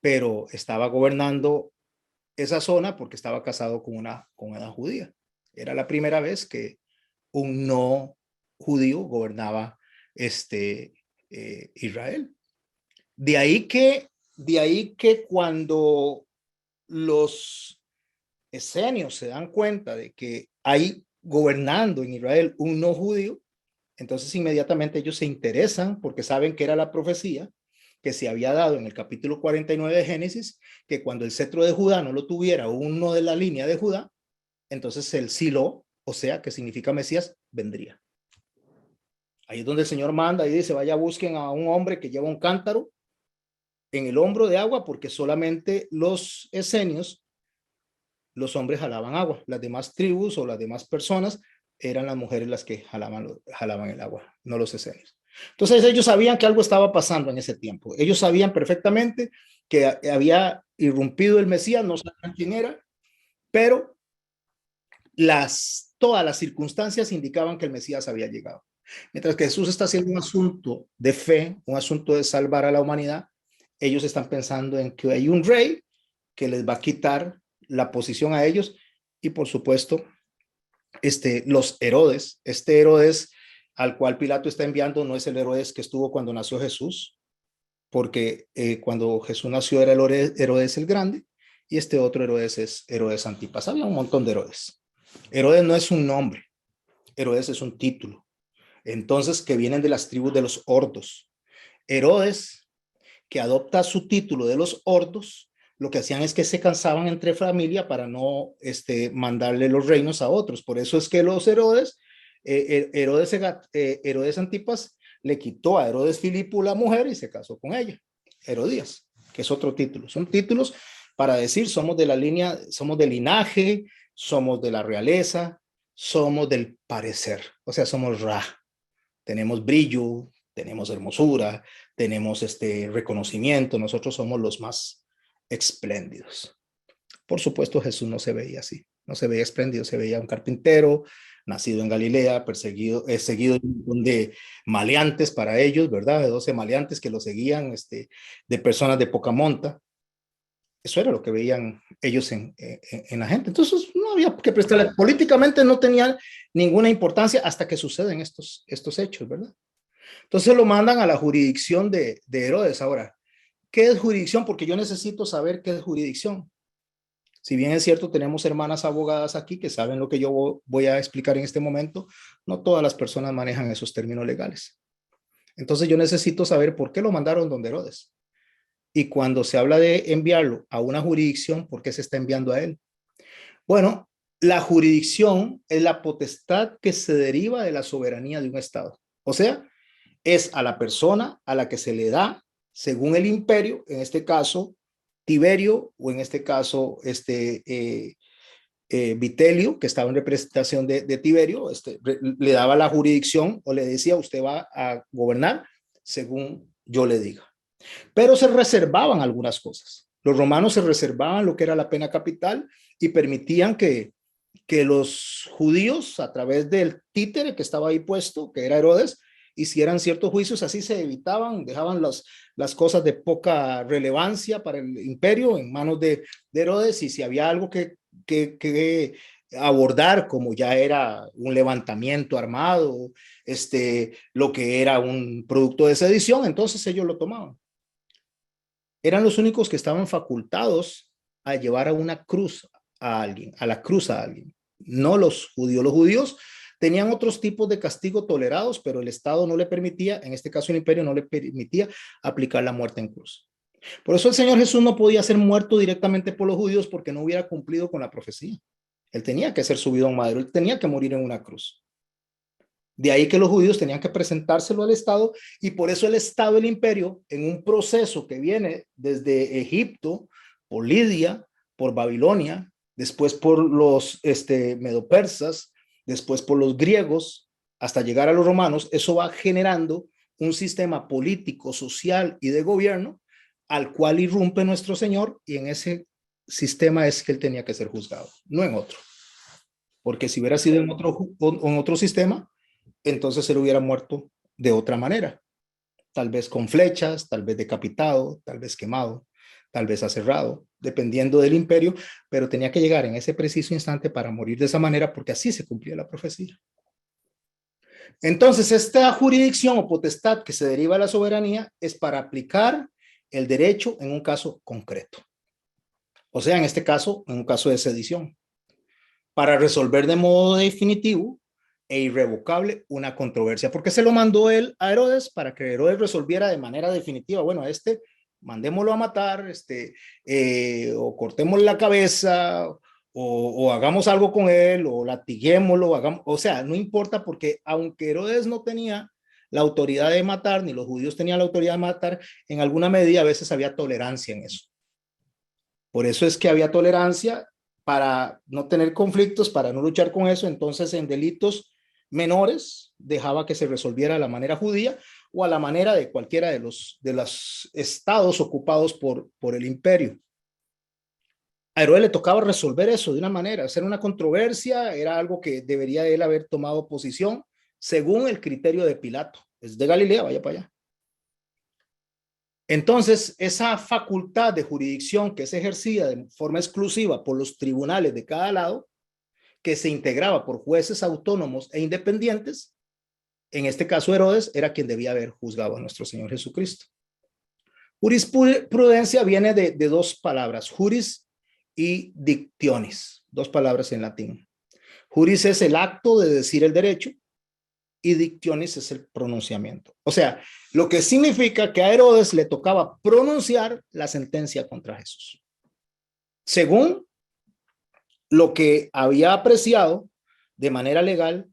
pero estaba gobernando esa zona porque estaba casado con una judía. Era la primera vez que un judío gobernaba Israel. De ahí que cuando los esenios se dan cuenta de que hay gobernando en Israel un no judío, entonces inmediatamente ellos se interesan porque saben que era la profecía que se había dado en el capítulo 49 de Génesis, que cuando el cetro de Judá no lo tuviera uno de la línea de Judá, entonces el Silo, o sea, que significa Mesías, vendría. Ahí es donde el Señor manda y dice, vaya, busquen a un hombre que lleva un cántaro en el hombro de agua, porque solamente los esenios, los hombres jalaban agua. Las demás tribus o las demás personas eran las mujeres las que jalaban el agua, no los esenios. Entonces ellos sabían que algo estaba pasando en ese tiempo. Ellos sabían perfectamente que había irrumpido el Mesías, no sabían quién era, pero todas las circunstancias indicaban que el Mesías había llegado. Mientras que Jesús está haciendo un asunto de fe, un asunto de salvar a la humanidad, ellos están pensando en que hay un rey que les va a quitar la posición a ellos y por supuesto los Herodes, Herodes al cual Pilato está enviando no es el Herodes que estuvo cuando nació Jesús, porque cuando Jesús nació era el Herodes el Grande y este otro Herodes es Herodes Antipas. Había un montón de Herodes. Herodes no es un nombre, Herodes es un título. Entonces, que vienen de las tribus de los ordos. Herodes, que adopta su título de los ordos, lo que hacían es que se cansaban entre familia para no mandarle los reinos a otros. Por eso es que los Herodes, Herodes Antipas, le quitó a Herodes Filipo la mujer y se casó con ella, Herodías, que es otro título. Son títulos para decir somos de la línea, somos del linaje, somos de la realeza, somos del parecer, o sea, somos Ra. Tenemos brillo, tenemos hermosura, tenemos reconocimiento, nosotros somos los más espléndidos. Por supuesto, Jesús no se veía así, no se veía espléndido, se veía un carpintero, nacido en Galilea, perseguido, seguido de maleantes para ellos, ¿verdad? De 12 maleantes que lo seguían, de personas de poca monta. Eso era lo que veían ellos en la gente. Entonces, no había que prestarle. Políticamente no tenía ninguna importancia hasta que suceden estos hechos, ¿verdad? Entonces lo mandan a la jurisdicción de Herodes. Ahora, ¿qué es jurisdicción? Porque yo necesito saber qué es jurisdicción. Si bien es cierto, tenemos hermanas abogadas aquí que saben lo que yo voy a explicar en este momento, no todas las personas manejan esos términos legales. Entonces yo necesito saber por qué lo mandaron donde Herodes. Y cuando se habla de enviarlo a una jurisdicción, ¿por qué se está enviando a él? Bueno, la jurisdicción es la potestad que se deriva de la soberanía de un estado. O sea, es a la persona a la que se le da, según el imperio, en este caso Tiberio, o en este caso Vitelio, que estaba en representación de Tiberio, le daba la jurisdicción o le decía, usted va a gobernar según yo le diga. Pero se reservaban algunas cosas. Los romanos se reservaban lo que era la pena capital y permitían que los judíos, a través del títere que estaba ahí puesto, que era Herodes, hicieran ciertos juicios, así se evitaban, dejaban las cosas de poca relevancia para el imperio en manos de Herodes, y si había algo que abordar, como ya era un levantamiento armado, lo que era un producto de sedición, entonces ellos lo tomaban. Eran los únicos que estaban facultados a llevar a una cruz a alguien, a la cruz a alguien, no los judíos. Los judíos tenían otros tipos de castigo tolerados, pero el Estado no le permitía, en este caso el imperio no le permitía aplicar la muerte en cruz. Por eso el Señor Jesús no podía ser muerto directamente por los judíos porque no hubiera cumplido con la profecía. Él tenía que ser subido a un madero, él tenía que morir en una cruz. De ahí que los judíos tenían que presentárselo al Estado, y por eso el Estado, el imperio, en un proceso que viene desde Egipto, por Lidia, por Babilonia, después por los medopersas, después por los griegos, hasta llegar a los romanos, eso va generando un sistema político, social y de gobierno al cual irrumpe nuestro Señor, y en ese sistema es que él tenía que ser juzgado, no en otro. Porque si hubiera sido en otro sistema, entonces él hubiera muerto de otra manera, tal vez con flechas, tal vez decapitado, tal vez quemado, tal vez aserrado, dependiendo del imperio, pero tenía que llegar en ese preciso instante para morir de esa manera, porque así se cumplía la profecía. Entonces, esta jurisdicción o potestad que se deriva de la soberanía es para aplicar el derecho en un caso concreto. O sea, en este caso, en un caso de sedición, para resolver de modo definitivo e irrevocable una controversia. ¿Por qué se lo mandó él a Herodes? Para que Herodes resolviera de manera definitiva. Bueno, mandémoslo a matar, o cortemos la cabeza, o hagamos algo con él, o latiguémoslo, o sea, no importa, porque aunque Herodes no tenía la autoridad de matar, ni los judíos tenían la autoridad de matar, en alguna medida a veces había tolerancia en eso. Por eso es que había tolerancia para no tener conflictos, para no luchar con eso. Entonces, en delitos menores, dejaba que se resolviera a la manera judía o a la manera de cualquiera de los estados ocupados por el imperio. A Herodes le tocaba resolver eso de una manera, hacer una controversia, era algo que debería él haber tomado posición según el criterio de Pilato. Es de Galilea, vaya para allá. Entonces, esa facultad de jurisdicción que es ejercida de forma exclusiva por los tribunales de cada lado, que se integraba por jueces autónomos e independientes, en este caso Herodes era quien debía haber juzgado a nuestro Señor Jesucristo. Jurisprudencia viene de dos palabras, juris y dictionis, dos palabras en latín. Juris es el acto de decir el derecho y dictionis es el pronunciamiento. O sea, lo que significa que a Herodes le tocaba pronunciar la sentencia contra Jesús, según lo que había apreciado de manera legal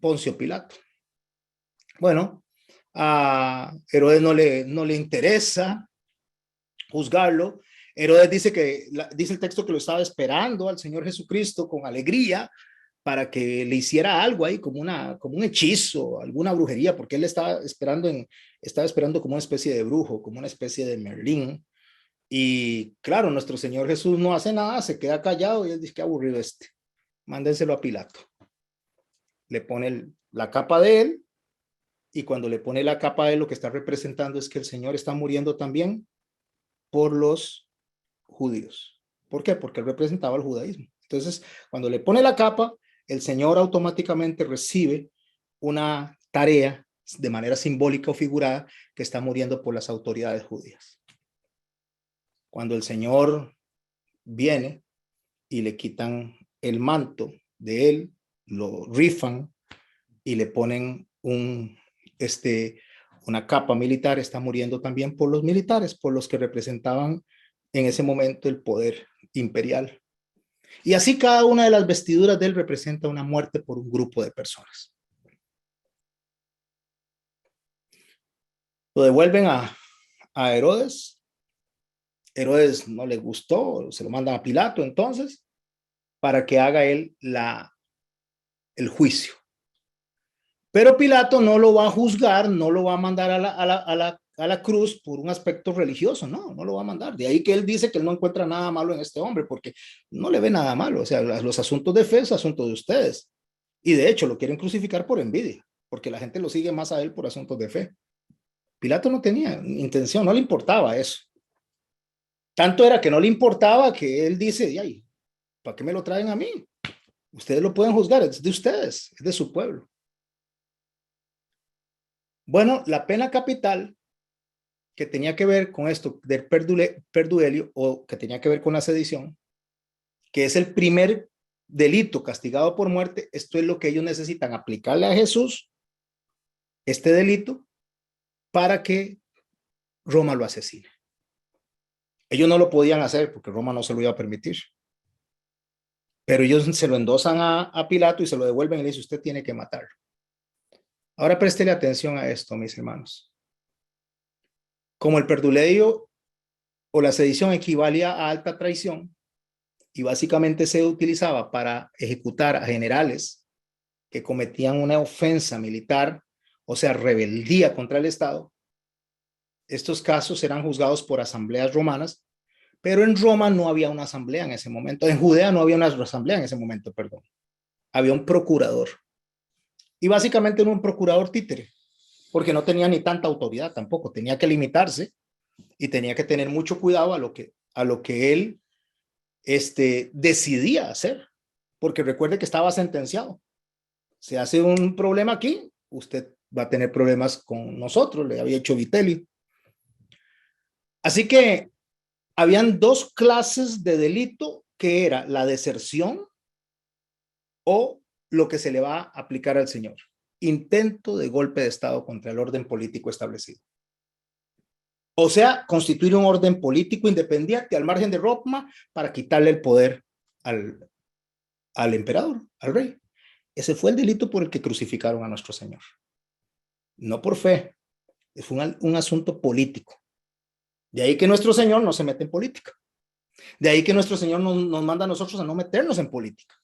Poncio Pilato. Bueno, a Herodes no le interesa juzgarlo. Herodes dice el texto que lo estaba esperando al Señor Jesucristo con alegría para que le hiciera algo ahí, como un hechizo, alguna brujería, porque él estaba esperando como una especie de brujo, como una especie de Merlín. Y claro, nuestro Señor Jesús no hace nada, se queda callado y él dice, qué aburrido mándenselo a Pilato. Le pone la capa de él, y cuando le pone la capa de él, lo que está representando es que el Señor está muriendo también por los judíos. ¿Por qué? Porque él representaba el judaísmo. Entonces, cuando le pone la capa, el Señor automáticamente recibe una tarea de manera simbólica o figurada que está muriendo por las autoridades judías. Cuando el Señor viene y le quitan el manto de él, lo rifan y le ponen una capa militar, está muriendo también por los militares, por los que representaban en ese momento el poder imperial. Y así cada una de las vestiduras de él representa una muerte por un grupo de personas. Lo devuelven a Herodes. Herodes no le gustó, se lo mandan a Pilato entonces para que haga él el juicio. Pero Pilato no lo va a juzgar, no lo va a mandar a la cruz por un aspecto religioso, no lo va a mandar. De ahí que él dice que él no encuentra nada malo en este hombre, porque no le ve nada malo. O sea, los asuntos de fe es asunto de ustedes. Y de hecho lo quieren crucificar por envidia, porque la gente lo sigue más a él por asuntos de fe. Pilato no tenía intención, no le importaba eso. Tanto era que no le importaba que él dice, ay, ¿para qué me lo traen a mí? Ustedes lo pueden juzgar, es de ustedes, es de su pueblo. Bueno, la pena capital que tenía que ver con esto del perduelio o que tenía que ver con la sedición, que es el primer delito castigado por muerte, esto es lo que ellos necesitan aplicarle a Jesús, este delito, para que Roma lo asesine. Ellos no lo podían hacer porque Roma no se lo iba a permitir. Pero ellos se lo endosan a Pilato y se lo devuelven y le dicen, usted tiene que matarlo. Ahora préstele atención a esto, mis hermanos. Como el perduleio o la sedición equivalía a alta traición y básicamente se utilizaba para ejecutar a generales que cometían una ofensa militar, o sea, rebeldía contra el Estado, estos casos eran juzgados por asambleas romanas, pero en Roma no había una asamblea en ese momento. En Judea no había una asamblea en ese momento, perdón. Había un procurador. Y básicamente era un procurador títere, porque no tenía ni tanta autoridad tampoco, tenía que limitarse y tenía que tener mucho cuidado a lo que él decidía hacer, porque recuerde que estaba sentenciado. Se hace un problema aquí, usted va a tener problemas con nosotros, le había hecho Vitelio. Así que habían dos clases de delito, que era la deserción o lo que se le va a aplicar al señor: intento de golpe de Estado contra el orden político establecido. O sea, constituir un orden político independiente al margen de Roma para quitarle el poder al emperador, al rey. Ese fue el delito por el que crucificaron a nuestro Señor. No por fe, fue un asunto político. De ahí que nuestro Señor no se mete en política. De ahí que nuestro Señor nos manda a nosotros a no meternos en política.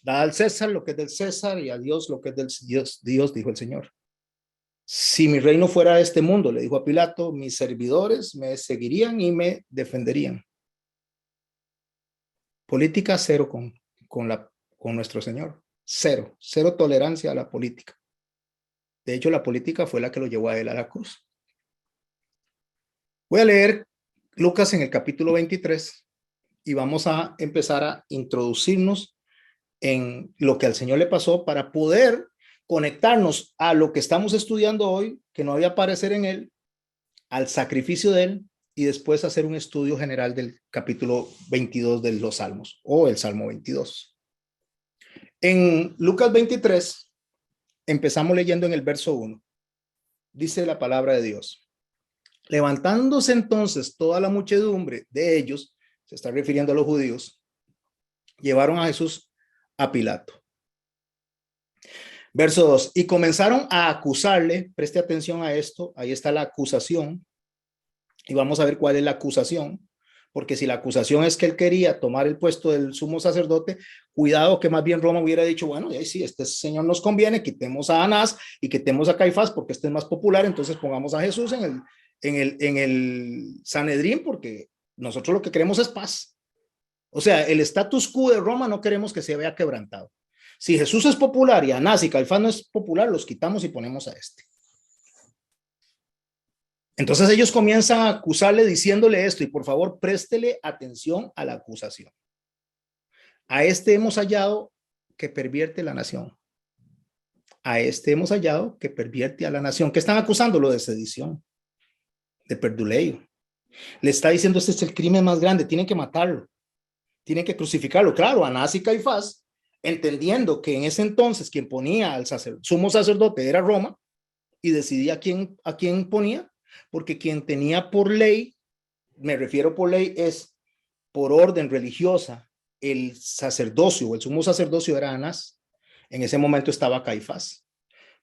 Da al César lo que es del César y a Dios lo que es del Dios. Dios, dijo el Señor. Si mi reino fuera de este mundo, le dijo a Pilato, mis servidores me seguirían y me defenderían. Política cero con nuestro Señor. Cero tolerancia a la política. De hecho, la política fue la que lo llevó a él a la cruz. Voy a leer Lucas en el capítulo 23 y vamos a empezar a introducirnos en lo que al Señor le pasó para poder conectarnos a lo que estamos estudiando hoy, que no había parecer en él, al sacrificio de él, y después hacer un estudio general del capítulo 22 de los Salmos, o el Salmo 22. En Lucas 23, empezamos leyendo en el verso 1. Dice la palabra de Dios: levantándose entonces toda la muchedumbre de ellos, se está refiriendo a los judíos, llevaron a Jesús a Pilato. Verso 2, y comenzaron a acusarle. Preste atención a esto, ahí está la acusación, y vamos a ver cuál es la acusación, porque si la acusación es que él quería tomar el puesto del sumo sacerdote, cuidado que más bien Roma hubiera dicho, bueno, y ahí sí, este señor nos conviene, quitemos a Anás y quitemos a Caifás porque este es más popular, entonces pongamos a Jesús en el Sanedrín, porque nosotros lo que queremos es paz. O sea, el status quo de Roma no queremos que se vea quebrantado. Si Jesús es popular y Anás y Caifás no es popular, los quitamos y ponemos a este. Entonces ellos comienzan a acusarle diciéndole esto, y por favor préstele atención a la acusación. A este hemos hallado que pervierte la nación. A este hemos hallado que pervierte a la nación. ¿Qué están acusándolo? De sedición, de perduleio. Le está diciendo, este es el crimen más grande, tienen que matarlo, tienen que crucificarlo. Claro, Anás y Caifás, entendiendo que en ese entonces quien ponía al sumo sacerdote era Roma, y decidía a quién ponía, porque quien tenía por ley, me refiero por ley, es por orden religiosa, el sacerdocio o el sumo sacerdocio era Anás. En ese momento estaba Caifás,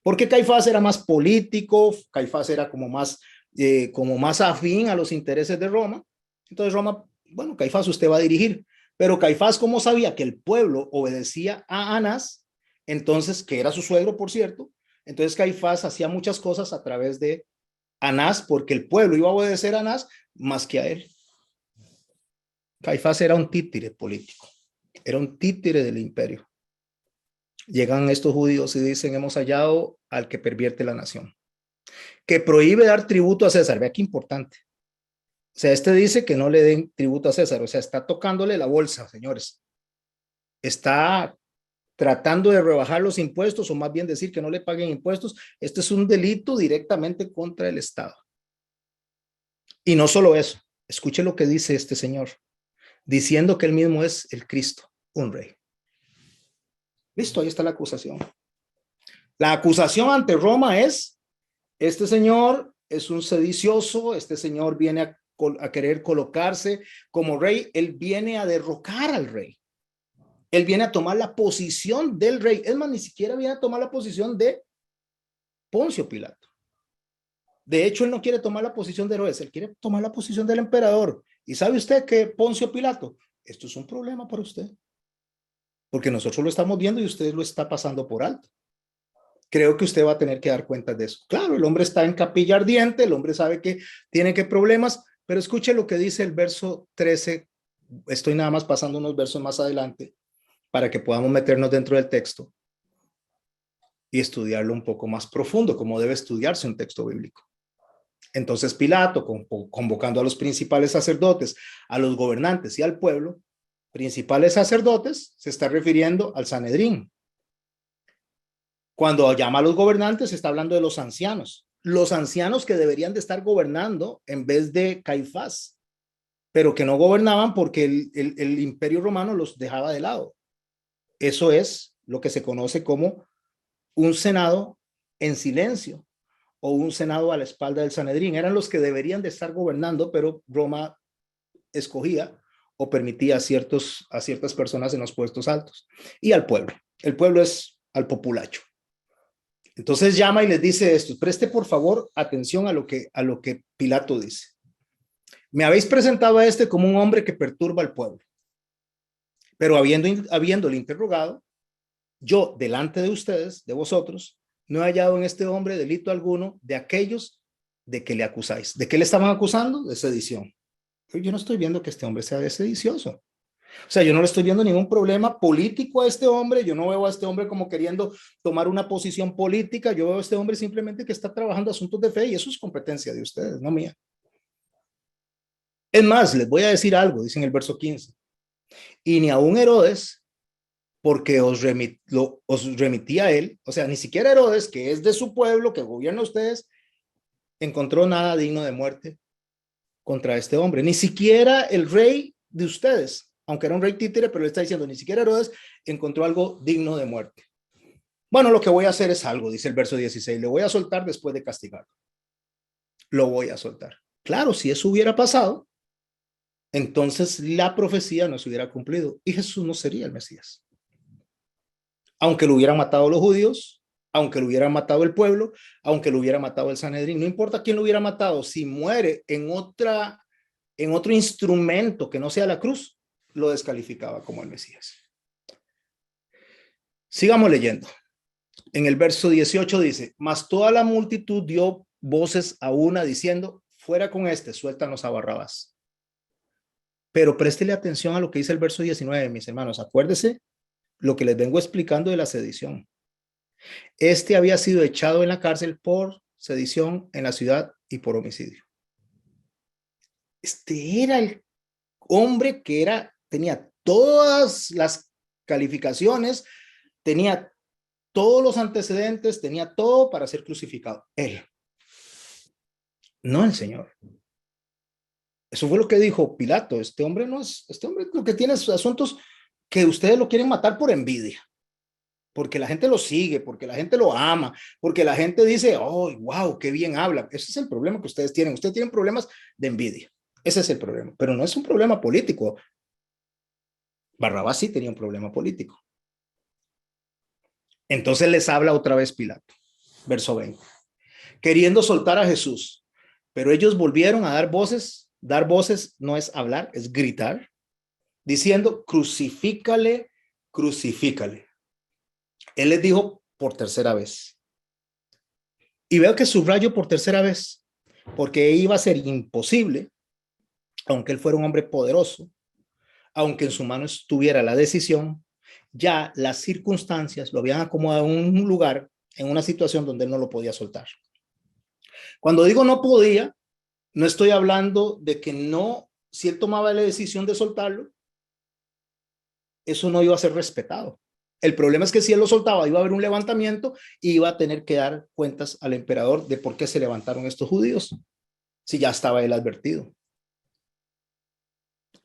porque Caifás era más político, Caifás era como más afín a los intereses de Roma. Entonces Roma, bueno, Caifás usted va a dirigir, pero Caifás, como sabía que el pueblo obedecía a Anás, entonces, que era su suegro, por cierto, entonces Caifás hacía muchas cosas a través de Anás, porque el pueblo iba a obedecer a Anás más que a él. Caifás era un títere político, era un títere del imperio. Llegan estos judíos y dicen, hemos hallado al que pervierte la nación, que prohíbe dar tributo a César. Vea qué importante. O sea, este dice que no le den tributo a César, o sea, está tocándole la bolsa, señores. Está tratando de rebajar los impuestos, o más bien decir que no le paguen impuestos. Este es un delito directamente contra el Estado. Y no solo eso, escuche lo que dice este señor, diciendo que él mismo es el Cristo, un rey. Listo, ahí está la acusación. La acusación ante Roma es, este señor es un sedicioso, este señor viene a querer colocarse como rey, él viene a derrocar al rey. Él viene a tomar la posición del rey. Es más, ni siquiera viene a tomar la posición de Poncio Pilato. De hecho, él no quiere tomar la posición de Herodes, él quiere tomar la posición del emperador. ¿Y sabe usted que Poncio Pilato? Esto es un problema para usted, porque nosotros lo estamos viendo y usted lo está pasando por alto. Creo que usted va a tener que dar cuenta de eso. Claro, el hombre está en capilla ardiente, el hombre sabe que tiene que problemas, pero escuche lo que dice el verso 13. Estoy nada más pasando unos versos más adelante para que podamos meternos dentro del texto y estudiarlo un poco más profundo, como debe estudiarse un texto bíblico. Entonces Pilato, convocando a los principales sacerdotes, a los gobernantes y al pueblo, principales sacerdotes se está refiriendo al Sanedrín, Cuando llama a los gobernantes, está hablando de los ancianos que deberían de estar gobernando en vez de Caifás, pero que no gobernaban porque el imperio romano los dejaba de lado. Eso es lo que se conoce como un senado en silencio o un senado a la espalda del Sanedrín. Eran los que deberían de estar gobernando, pero Roma escogía o permitía a ciertas personas en los puestos altos y al pueblo. El pueblo es al populacho. Entonces llama y les dice esto: preste por favor atención a lo que Pilato dice. Me habéis presentado a este como un hombre que perturba al pueblo, pero habiéndole interrogado, yo delante de ustedes, de vosotros, no he hallado en este hombre delito alguno de aquellos de que le acusáis. ¿De qué le estaban acusando? De sedición. Yo no estoy viendo que este hombre sea sedicioso. O sea, yo no le estoy viendo ningún problema político a este hombre. Yo no veo a este hombre como queriendo tomar una posición política. Yo veo a este hombre simplemente que está trabajando asuntos de fe, y eso es competencia de ustedes, no mía. Es más, les voy a decir algo, dice en el verso 15. Y ni aun Herodes, porque os remitía a él, o sea, ni siquiera Herodes, que es de su pueblo, que gobierna a ustedes, encontró nada digno de muerte contra este hombre. Ni siquiera el rey de ustedes, aunque era un rey títere, pero le está diciendo, ni siquiera Herodes encontró algo digno de muerte. Bueno, lo que voy a hacer es algo, dice el verso 16, le voy a soltar después de castigarlo. Lo voy a soltar. Claro, si eso hubiera pasado, entonces la profecía no se hubiera cumplido y Jesús no sería el Mesías. Aunque lo hubieran matado los judíos, aunque lo hubieran matado el pueblo, aunque lo hubiera matado el Sanedrín, no importa quién lo hubiera matado, si muere en otro instrumento que no sea la cruz, lo descalificaba como el Mesías. Sigamos leyendo. En el verso 18 dice, mas toda la multitud dio voces a una diciendo, fuera con este, suéltanos a Barrabás. Pero préstele atención a lo que dice el verso 19, mis hermanos. Acuérdese lo que les vengo explicando de la sedición. Este había sido echado en la cárcel por sedición en la ciudad y por homicidio. Este era el hombre que tenía todas las calificaciones, tenía todos los antecedentes, tenía todo para ser crucificado. Él, no el Señor. Eso fue lo que dijo Pilato. Este hombre lo que tiene es asuntos que ustedes lo quieren matar por envidia, porque la gente lo sigue, porque la gente lo ama, porque la gente dice, oh, wow, qué bien habla. Ese es el problema que ustedes tienen. Ustedes tienen problemas de envidia. Ese es el problema, pero no es un problema político. Barrabás sí tenía un problema político. Entonces les habla otra vez Pilato, verso 20, queriendo soltar a Jesús, pero ellos volvieron a dar voces. Dar voces no es hablar, es gritar, diciendo, crucifícale, crucifícale. Él les dijo por tercera vez. Y veo que subrayo por tercera vez, porque iba a ser imposible, aunque él fuera un hombre poderoso, aunque en su mano estuviera la decisión, ya las circunstancias lo habían acomodado en un lugar, en una situación donde él no lo podía soltar. Cuando digo no podía, no estoy hablando de que no, si él tomaba la decisión de soltarlo, eso no iba a ser respetado. El problema es que si él lo soltaba, iba a haber un levantamiento y iba a tener que dar cuentas al emperador de por qué se levantaron estos judíos, si ya estaba él advertido.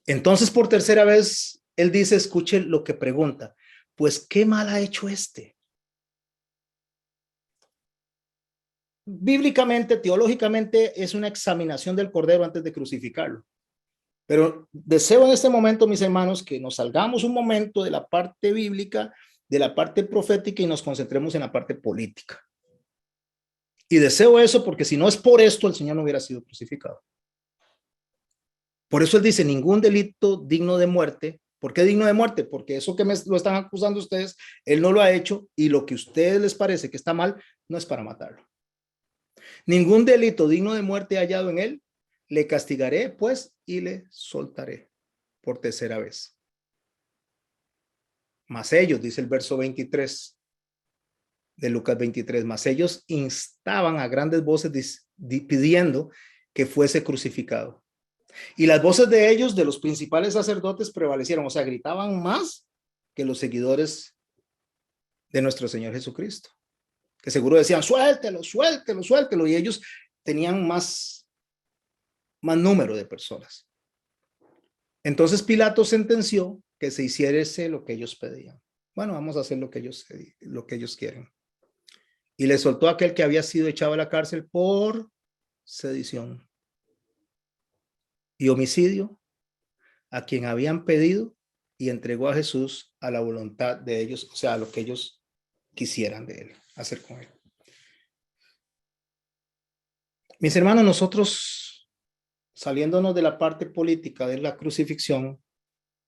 Entonces, por tercera vez, él dice, escuche lo que pregunta, pues, ¿qué mal ha hecho este? Bíblicamente, teológicamente, es una examinación del Cordero antes de crucificarlo. Pero deseo en este momento, mis hermanos, que nos salgamos un momento de la parte bíblica, de la parte profética y nos concentremos en la parte política. Y deseo eso porque si no es por esto, el Señor no hubiera sido crucificado. Por eso él dice, ningún delito digno de muerte. ¿Por qué digno de muerte? Porque eso que lo están acusando ustedes, él no lo ha hecho y lo que a ustedes les parece que está mal, no es para matarlo. Ningún delito digno de muerte hallado en él, le castigaré pues y le soltaré por tercera vez. Mas ellos, dice el verso 23 de Lucas 23, mas ellos instaban a grandes voces pidiendo que fuese crucificado. Y las voces de ellos, de los principales sacerdotes, prevalecieron, o sea, gritaban más que los seguidores de nuestro Señor Jesucristo. que seguro decían, suéltelo, suéltelo, suéltelo, y ellos tenían más número de personas. Entonces Pilato sentenció que se hiciese lo que ellos pedían. Bueno, vamos a hacer lo que ellos quieren. Y le soltó a aquel que había sido echado a la cárcel por sedición y homicidio, a quien habían pedido, y entregó a Jesús a la voluntad de ellos, o sea, a lo que ellos quisieran de él, hacer con él. Mis hermanos, nosotros, saliéndonos de la parte política de la crucifixión,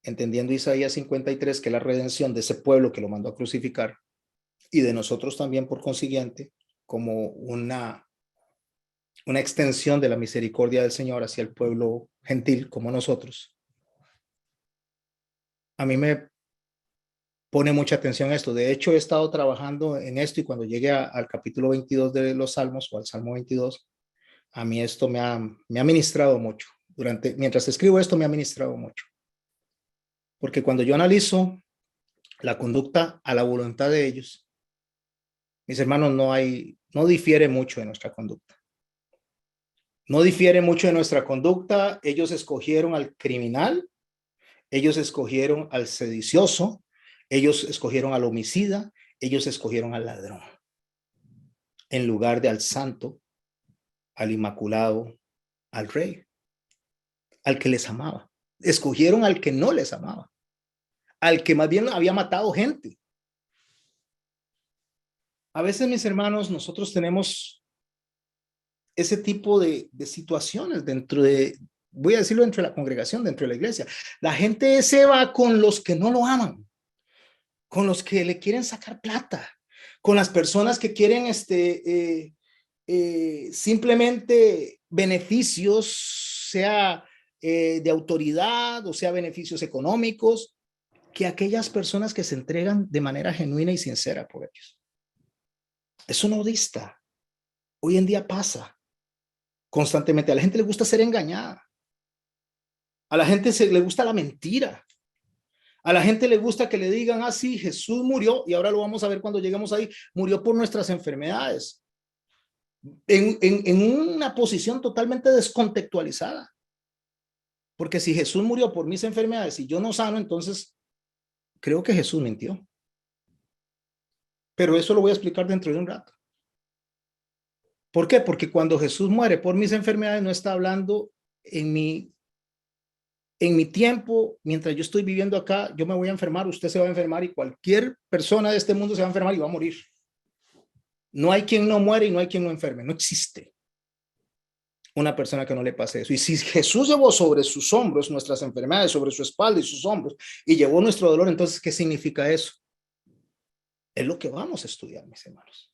entendiendo Isaías 53, que es la redención de ese pueblo que lo mandó a crucificar, y de nosotros también, por consiguiente, como una extensión de la misericordia del Señor hacia el pueblo gentil como nosotros. A mí me pone mucha atención esto. De hecho, he estado trabajando en esto, y cuando llegue al capítulo 22 de los Salmos, o al Salmo 22, a mí esto me ha ministrado mucho. Mientras escribo esto, me ha ministrado mucho. Porque cuando yo analizo la conducta a la voluntad de ellos, mis hermanos, no difiere mucho de nuestra conducta. No difiere mucho de nuestra conducta. Ellos escogieron al criminal, ellos escogieron al sedicioso, ellos escogieron al homicida, ellos escogieron al ladrón, en lugar de al santo, al inmaculado, al rey, al que les amaba. Escogieron al que no les amaba, al que más bien había matado gente. A veces, mis hermanos, nosotros tenemos ese tipo de situaciones voy a decirlo, dentro de la congregación, dentro de la iglesia. La gente se va con los que no lo aman, con los que le quieren sacar plata, con las personas que quieren simplemente beneficios, sea de autoridad o sea beneficios económicos, que aquellas personas que se entregan de manera genuina y sincera por ellos. Eso no dista. Hoy en día pasa constantemente. A la gente le gusta ser engañada. A la gente le gusta la mentira. A la gente le gusta que le digan, ah, sí, Jesús murió, y ahora lo vamos a ver cuando lleguemos ahí, murió por nuestras enfermedades. En una posición totalmente descontextualizada. Porque si Jesús murió por mis enfermedades y yo no sano, entonces creo que Jesús mintió. Pero eso lo voy a explicar dentro de un rato. ¿Por qué? Porque cuando Jesús muere por mis enfermedades, no está hablando en mi tiempo, mientras yo estoy viviendo acá, yo me voy a enfermar, usted se va a enfermar, y cualquier persona de este mundo se va a enfermar y va a morir. No hay quien no muere y no hay quien no enferme. No existe una persona que no le pase eso. Y si Jesús llevó sobre sus hombros nuestras enfermedades, sobre su espalda y sus hombros, y llevó nuestro dolor, entonces, ¿qué significa eso? Es lo que vamos a estudiar, mis hermanos.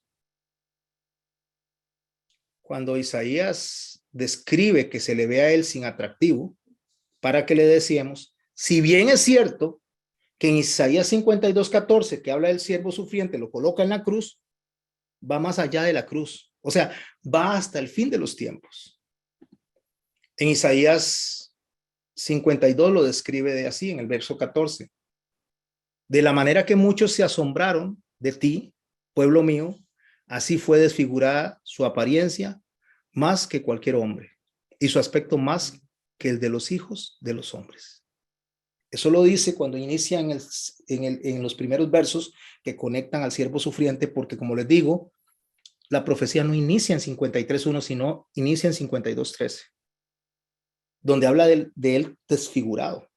Cuando Isaías describe que se le ve a él sin atractivo, para que le decíamos, si bien es cierto que en Isaías 52:14, que habla del siervo sufriente, lo coloca en la cruz, va más allá de la cruz. O sea, va hasta el fin de los tiempos. En Isaías 52 lo describe de así, en el verso 14. De la manera que muchos se asombraron de ti, pueblo mío, así fue desfigurada su apariencia más que cualquier hombre, y su aspecto más que el de los hijos de los hombres. Eso lo dice cuando inicia en los primeros versos que conectan al siervo sufriente, porque como les digo, la profecía no inicia en 53:1, sino inicia en 52:13, donde habla de él desfigurado.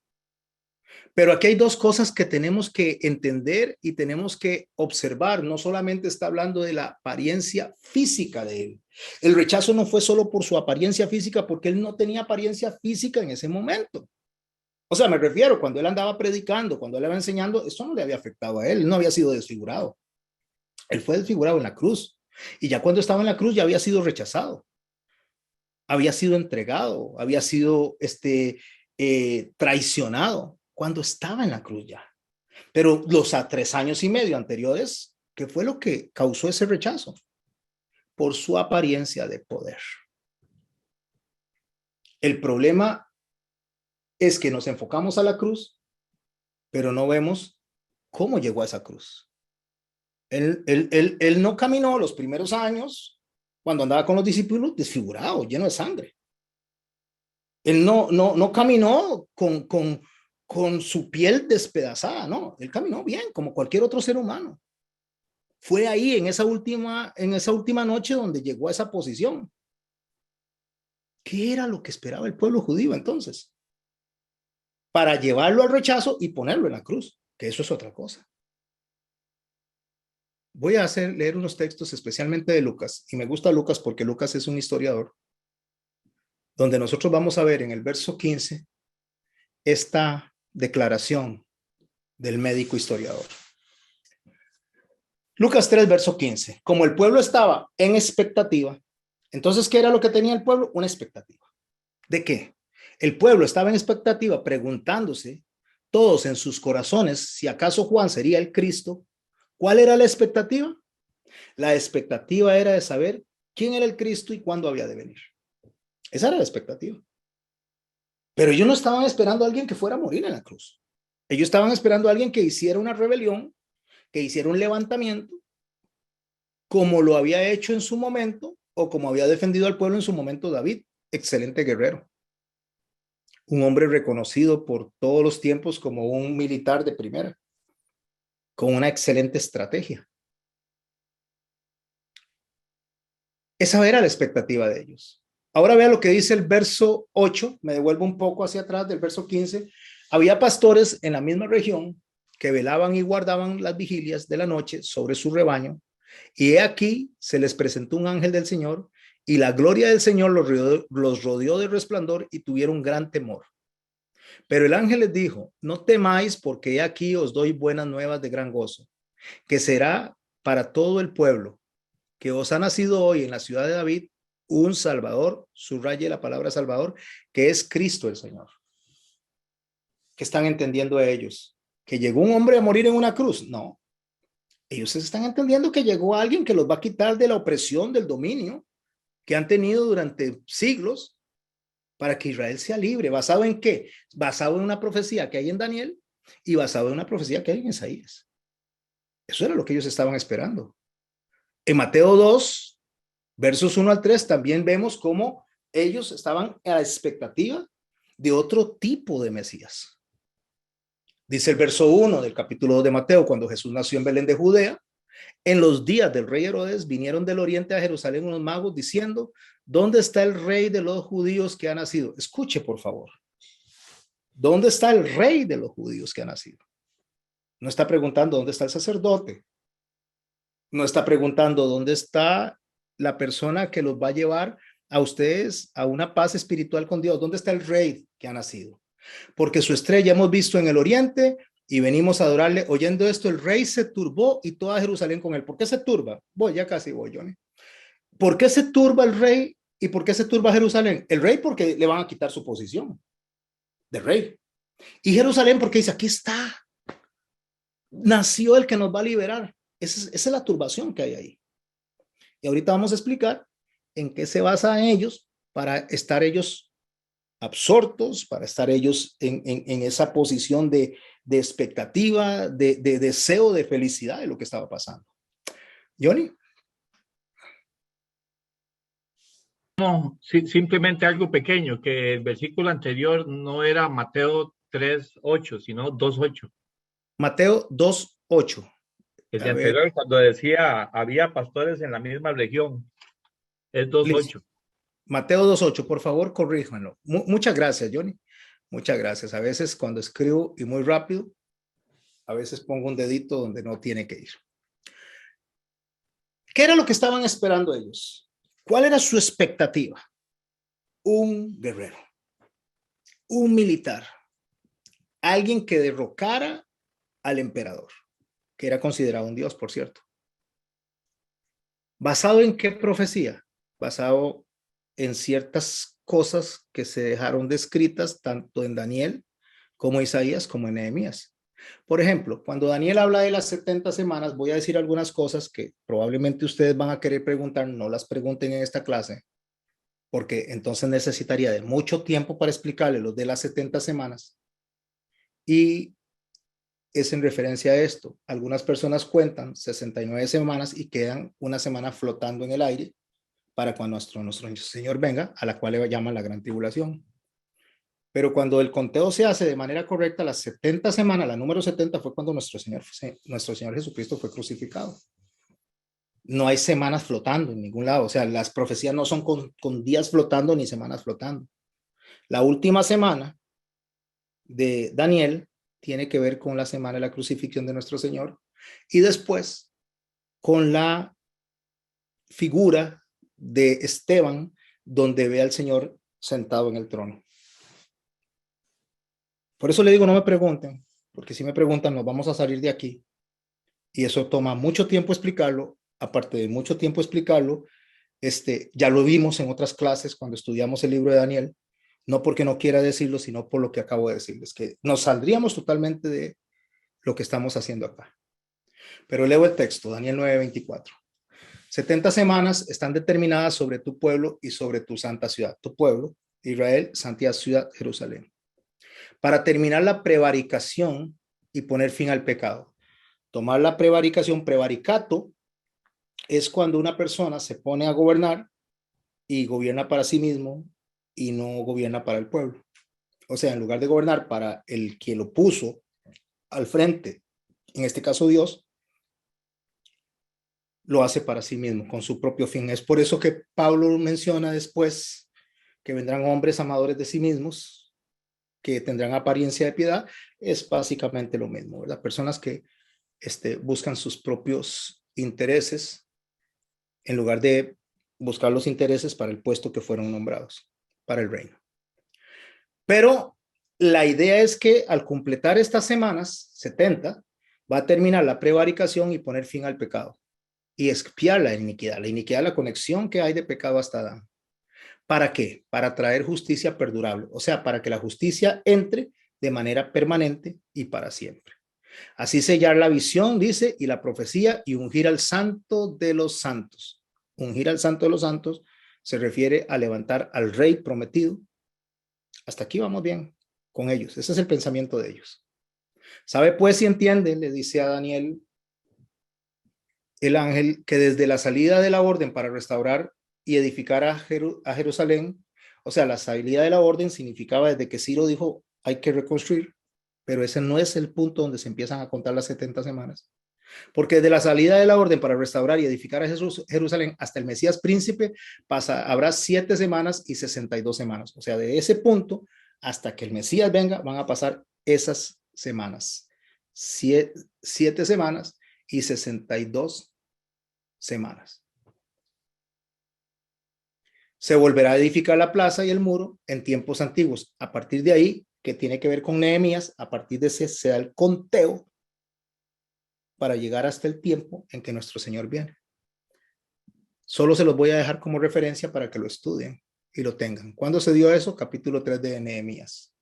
Pero aquí hay dos cosas que tenemos que entender y tenemos que observar. No solamente está hablando de la apariencia física de él. El rechazo no fue solo por su apariencia física, porque él no tenía apariencia física en ese momento. O sea, me refiero, cuando él andaba predicando, cuando él estaba enseñando, eso no le había afectado a él, no había sido desfigurado. Él fue desfigurado en la cruz. Y ya cuando estaba en la cruz ya había sido rechazado. Había sido entregado, había sido traicionado cuando estaba en la cruz ya. Pero los 3 años y medio anteriores, ¿qué fue lo que causó ese rechazo? Por su apariencia de poder. El problema es que nos enfocamos a la cruz, pero no vemos cómo llegó a esa cruz. Él no caminó los primeros años cuando andaba con los discípulos desfigurado, lleno de sangre. Él no caminó con su piel despedazada, no. Él caminó bien, como cualquier otro ser humano. Fue ahí, en esa última noche, donde llegó a esa posición. ¿Qué era lo que esperaba el pueblo judío entonces? Para llevarlo al rechazo y ponerlo en la cruz, que eso es otra cosa. Voy a leer unos textos especialmente de Lucas, y me gusta Lucas porque Lucas es un historiador, donde nosotros vamos a ver en el verso 15 esta declaración del médico historiador. Lucas 3, verso 15. Como el pueblo estaba en expectativa, entonces, ¿qué era lo que tenía el pueblo? Una expectativa. ¿De qué? El pueblo estaba en expectativa, preguntándose todos en sus corazones si acaso Juan sería el Cristo. ¿Cuál era la expectativa? La expectativa era de saber quién era el Cristo y cuándo había de venir. Esa era la expectativa. Pero ellos no estaban esperando a alguien que fuera a morir en la cruz. Ellos estaban esperando a alguien que hiciera una rebelión, que hiciera un levantamiento, como lo había hecho en su momento, o como había defendido al pueblo en su momento David, excelente guerrero. Un hombre reconocido por todos los tiempos como un militar de primera, con una excelente estrategia. Esa era la expectativa de ellos. Ahora vea lo que dice el verso 8, me devuelvo un poco hacia atrás del verso 15. Había pastores en la misma región que velaban y guardaban las vigilias de la noche sobre su rebaño, y he aquí se les presentó un ángel del Señor, y la gloria del Señor los rodeó de resplandor y tuvieron gran temor. Pero el ángel les dijo: no temáis, porque he aquí os doy buenas nuevas de gran gozo, que será para todo el pueblo, que os ha nacido hoy en la ciudad de David un Salvador, subraye la palabra Salvador, que es Cristo el Señor. ¿Qué están entendiendo ellos? ¿Que llegó un hombre a morir en una cruz? No. Ellos están entendiendo que llegó alguien que los va a quitar de la opresión, del dominio que han tenido durante siglos, para que Israel sea libre. ¿Basado en qué? Basado en una profecía que hay en Daniel y basado en una profecía que hay en Isaías. Eso era lo que ellos estaban esperando. En Mateo 2, versos 1 al 3, también vemos cómo ellos estaban a la expectativa de otro tipo de Mesías. Dice el verso 1 del capítulo 2 de Mateo: cuando Jesús nació en Belén de Judea, en los días del rey Herodes, vinieron del oriente a Jerusalén unos magos diciendo: ¿dónde está el rey de los judíos que ha nacido? Escuche, por favor. ¿Dónde está el rey de los judíos que ha nacido? No está preguntando dónde está el sacerdote. No está preguntando dónde está la persona que los va a llevar a ustedes a una paz espiritual con Dios. ¿Dónde está el rey que ha nacido? Porque su estrella hemos visto en el oriente y venimos a adorarle. Oyendo esto, el rey se turbó y toda Jerusalén con él. ¿Por qué se turba? Ya casi voy, Johnny. ¿Por qué se turba el rey y por qué se turba Jerusalén? El rey porque le van a quitar su posición de rey. Y Jerusalén porque dice: aquí está, nació el que nos va a liberar. Esa es la turbación que hay ahí. Y ahorita vamos a explicar en qué se basa ellos para estar ellos absortos, para estar ellos en esa posición de expectativa, de deseo, de felicidad de lo que estaba pasando. Johnny. No, sí, simplemente algo pequeño, que el versículo anterior no era Mateo 3:8, sino 2:8. Mateo 2:8. El de A ver, anterior, cuando decía había pastores en la misma región, es please. 2:8. Mateo 2:8, por favor, corríjanlo. Muchas gracias, Johnny. Muchas gracias. A veces cuando escribo y muy rápido, a veces pongo un dedito donde no tiene que ir. ¿Qué era lo que estaban esperando ellos? ¿Cuál era su expectativa? Un guerrero, un militar, alguien que derrocara al emperador, que era considerado un dios, por cierto. ¿Basado en qué profecía? Basado en ciertas cosas que se dejaron descritas tanto en Daniel como Isaías como en Nehemías. Por ejemplo, cuando Daniel habla de las 70 semanas, voy a decir algunas cosas que probablemente ustedes van a querer preguntar, no las pregunten en esta clase, porque entonces necesitaría de mucho tiempo para explicarles los de las 70 semanas. Y es en referencia a esto. Algunas personas cuentan 69 semanas y quedan una semana flotando en el aire para cuando nuestro Señor venga, a la cual le llaman la gran tribulación. Pero cuando el conteo se hace de manera correcta, las 70 semanas, la número 70 fue cuando nuestro Señor Jesucristo fue crucificado. No hay semanas flotando en ningún lado. O sea, las profecías no son con días flotando ni semanas flotando. La última semana de Daniel tiene que ver con la semana de la crucifixión de nuestro Señor y después con la figura de Esteban, donde ve al Señor sentado en el trono. Por eso le digo, no me pregunten, porque si me preguntan, nos vamos a salir de aquí. Y eso toma mucho tiempo explicarlo. Aparte de mucho tiempo explicarlo, ya lo vimos en otras clases cuando estudiamos el libro de Daniel, no porque no quiera decirlo, sino por lo que acabo de decirles, que nos saldríamos totalmente de lo que estamos haciendo acá. Pero leo el texto, Daniel 9:24. 70 semanas están determinadas sobre tu pueblo y sobre tu santa ciudad. Tu pueblo, Israel, santa ciudad, Jerusalén. Para terminar la prevaricación y poner fin al pecado. Tomar la prevaricación, prevaricato, es cuando una persona se pone a gobernar y gobierna para sí mismo y no gobierna para el pueblo. O sea, en lugar de gobernar para el que lo puso al frente, en este caso Dios, lo hace para sí mismo, con su propio fin. Es por eso que Pablo menciona después que vendrán hombres amadores de sí mismos, que tendrán apariencia de piedad. Es básicamente lo mismo, ¿verdad? Personas que buscan sus propios intereses en lugar de buscar los intereses para el puesto que fueron nombrados, para el reino. Pero la idea es que al completar estas semanas, 70, va a terminar la prevaricación y poner fin al pecado y expiar la iniquidad, la conexión que hay de pecado hasta Adán. ¿Para qué? Para traer justicia perdurable, o sea, para que la justicia entre de manera permanente y para siempre. Así sellar la visión, dice, y la profecía y ungir al santo de los santos. Ungir al santo de los santos se refiere a levantar al rey prometido. Hasta aquí vamos bien con ellos. Ese es el pensamiento de ellos. ¿Sabe pues si entiende? Le dice a Daniel el ángel que desde la salida de la orden para restaurar y edificar a Jerusalén, o sea, la salida de la orden significaba desde que Ciro dijo hay que reconstruir, pero ese no es el punto donde se empiezan a contar las 70 semanas. Porque desde la salida de la orden para restaurar y edificar a Jerusalén hasta el Mesías príncipe habrá 7 semanas y 62 semanas. O sea, de ese punto hasta que el Mesías venga van a pasar esas semanas. 7 semanas y 62 semanas. Se volverá a edificar la plaza y el muro en tiempos antiguos. A partir de ahí, que tiene que ver con Nehemías, a partir de ese se da el conteo para llegar hasta el tiempo en que nuestro Señor viene. Solo se los voy a dejar como referencia para que lo estudien y lo tengan. ¿Cuándo se dio eso? Capítulo 3 de Nehemías.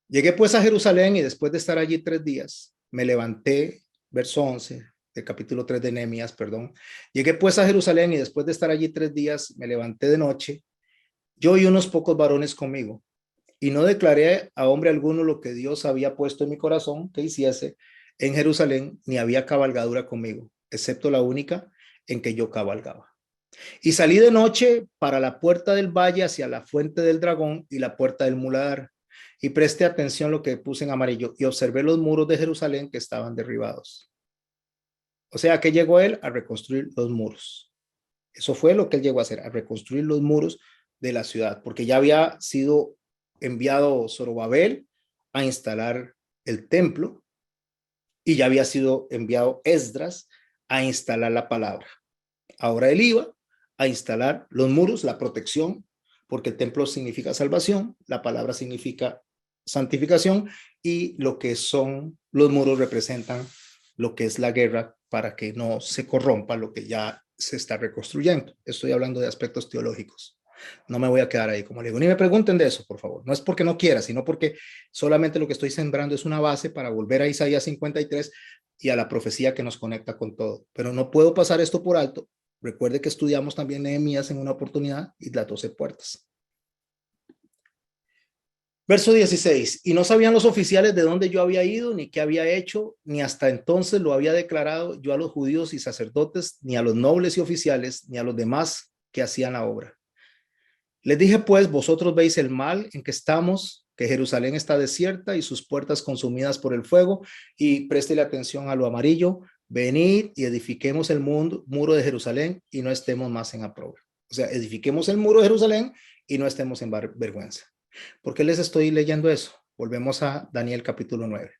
Llegué pues a Jerusalén y después de estar allí 3 días, me levanté, verso 11 del capítulo 3 de Nehemías, perdón. Llegué pues a Jerusalén y después de estar allí 3 días, me levanté de noche, yo y unos pocos varones conmigo, y no declaré a hombre alguno lo que Dios había puesto en mi corazón que hiciese en Jerusalén, ni había cabalgadura conmigo, excepto la única en que yo cabalgaba. Y salí de noche para la puerta del valle hacia la fuente del dragón y la puerta del muladar. Y presté atención a lo que puse en amarillo y observé los muros de Jerusalén que estaban derribados. O sea, que llegó él a reconstruir los muros. Eso fue lo que él llegó a hacer, a reconstruir los muros de la ciudad, porque ya había sido enviado Zorobabel a instalar el templo y ya había sido enviado Esdras a instalar la palabra. Ahora él iba a instalar los muros, la protección, porque el templo significa salvación, la palabra significa santificación y lo que son los muros representan lo que es la guerra para que no se corrompa lo que ya se está reconstruyendo. Estoy hablando de aspectos teológicos. No me voy a quedar ahí, como le digo, ni me pregunten de eso, por favor. No es porque no quiera, sino porque solamente lo que estoy sembrando es una base para volver a Isaías 53 y a la profecía que nos conecta con todo. Pero no puedo pasar esto por alto. Recuerde que estudiamos también Nehemías en una oportunidad y las 12 puertas. Verso 16, y no sabían los oficiales de dónde yo había ido, ni qué había hecho, ni hasta entonces lo había declarado yo a los judíos y sacerdotes, ni a los nobles y oficiales, ni a los demás que hacían la obra. Les dije pues, vosotros veis el mal en que estamos, que Jerusalén está desierta y sus puertas consumidas por el fuego, y préstele atención a lo amarillo, venid y edifiquemos el muro de Jerusalén y no estemos más en aprobio. O sea, edifiquemos el muro de Jerusalén y no estemos en vergüenza. ¿Por qué les estoy leyendo eso? Volvemos a Daniel capítulo 9.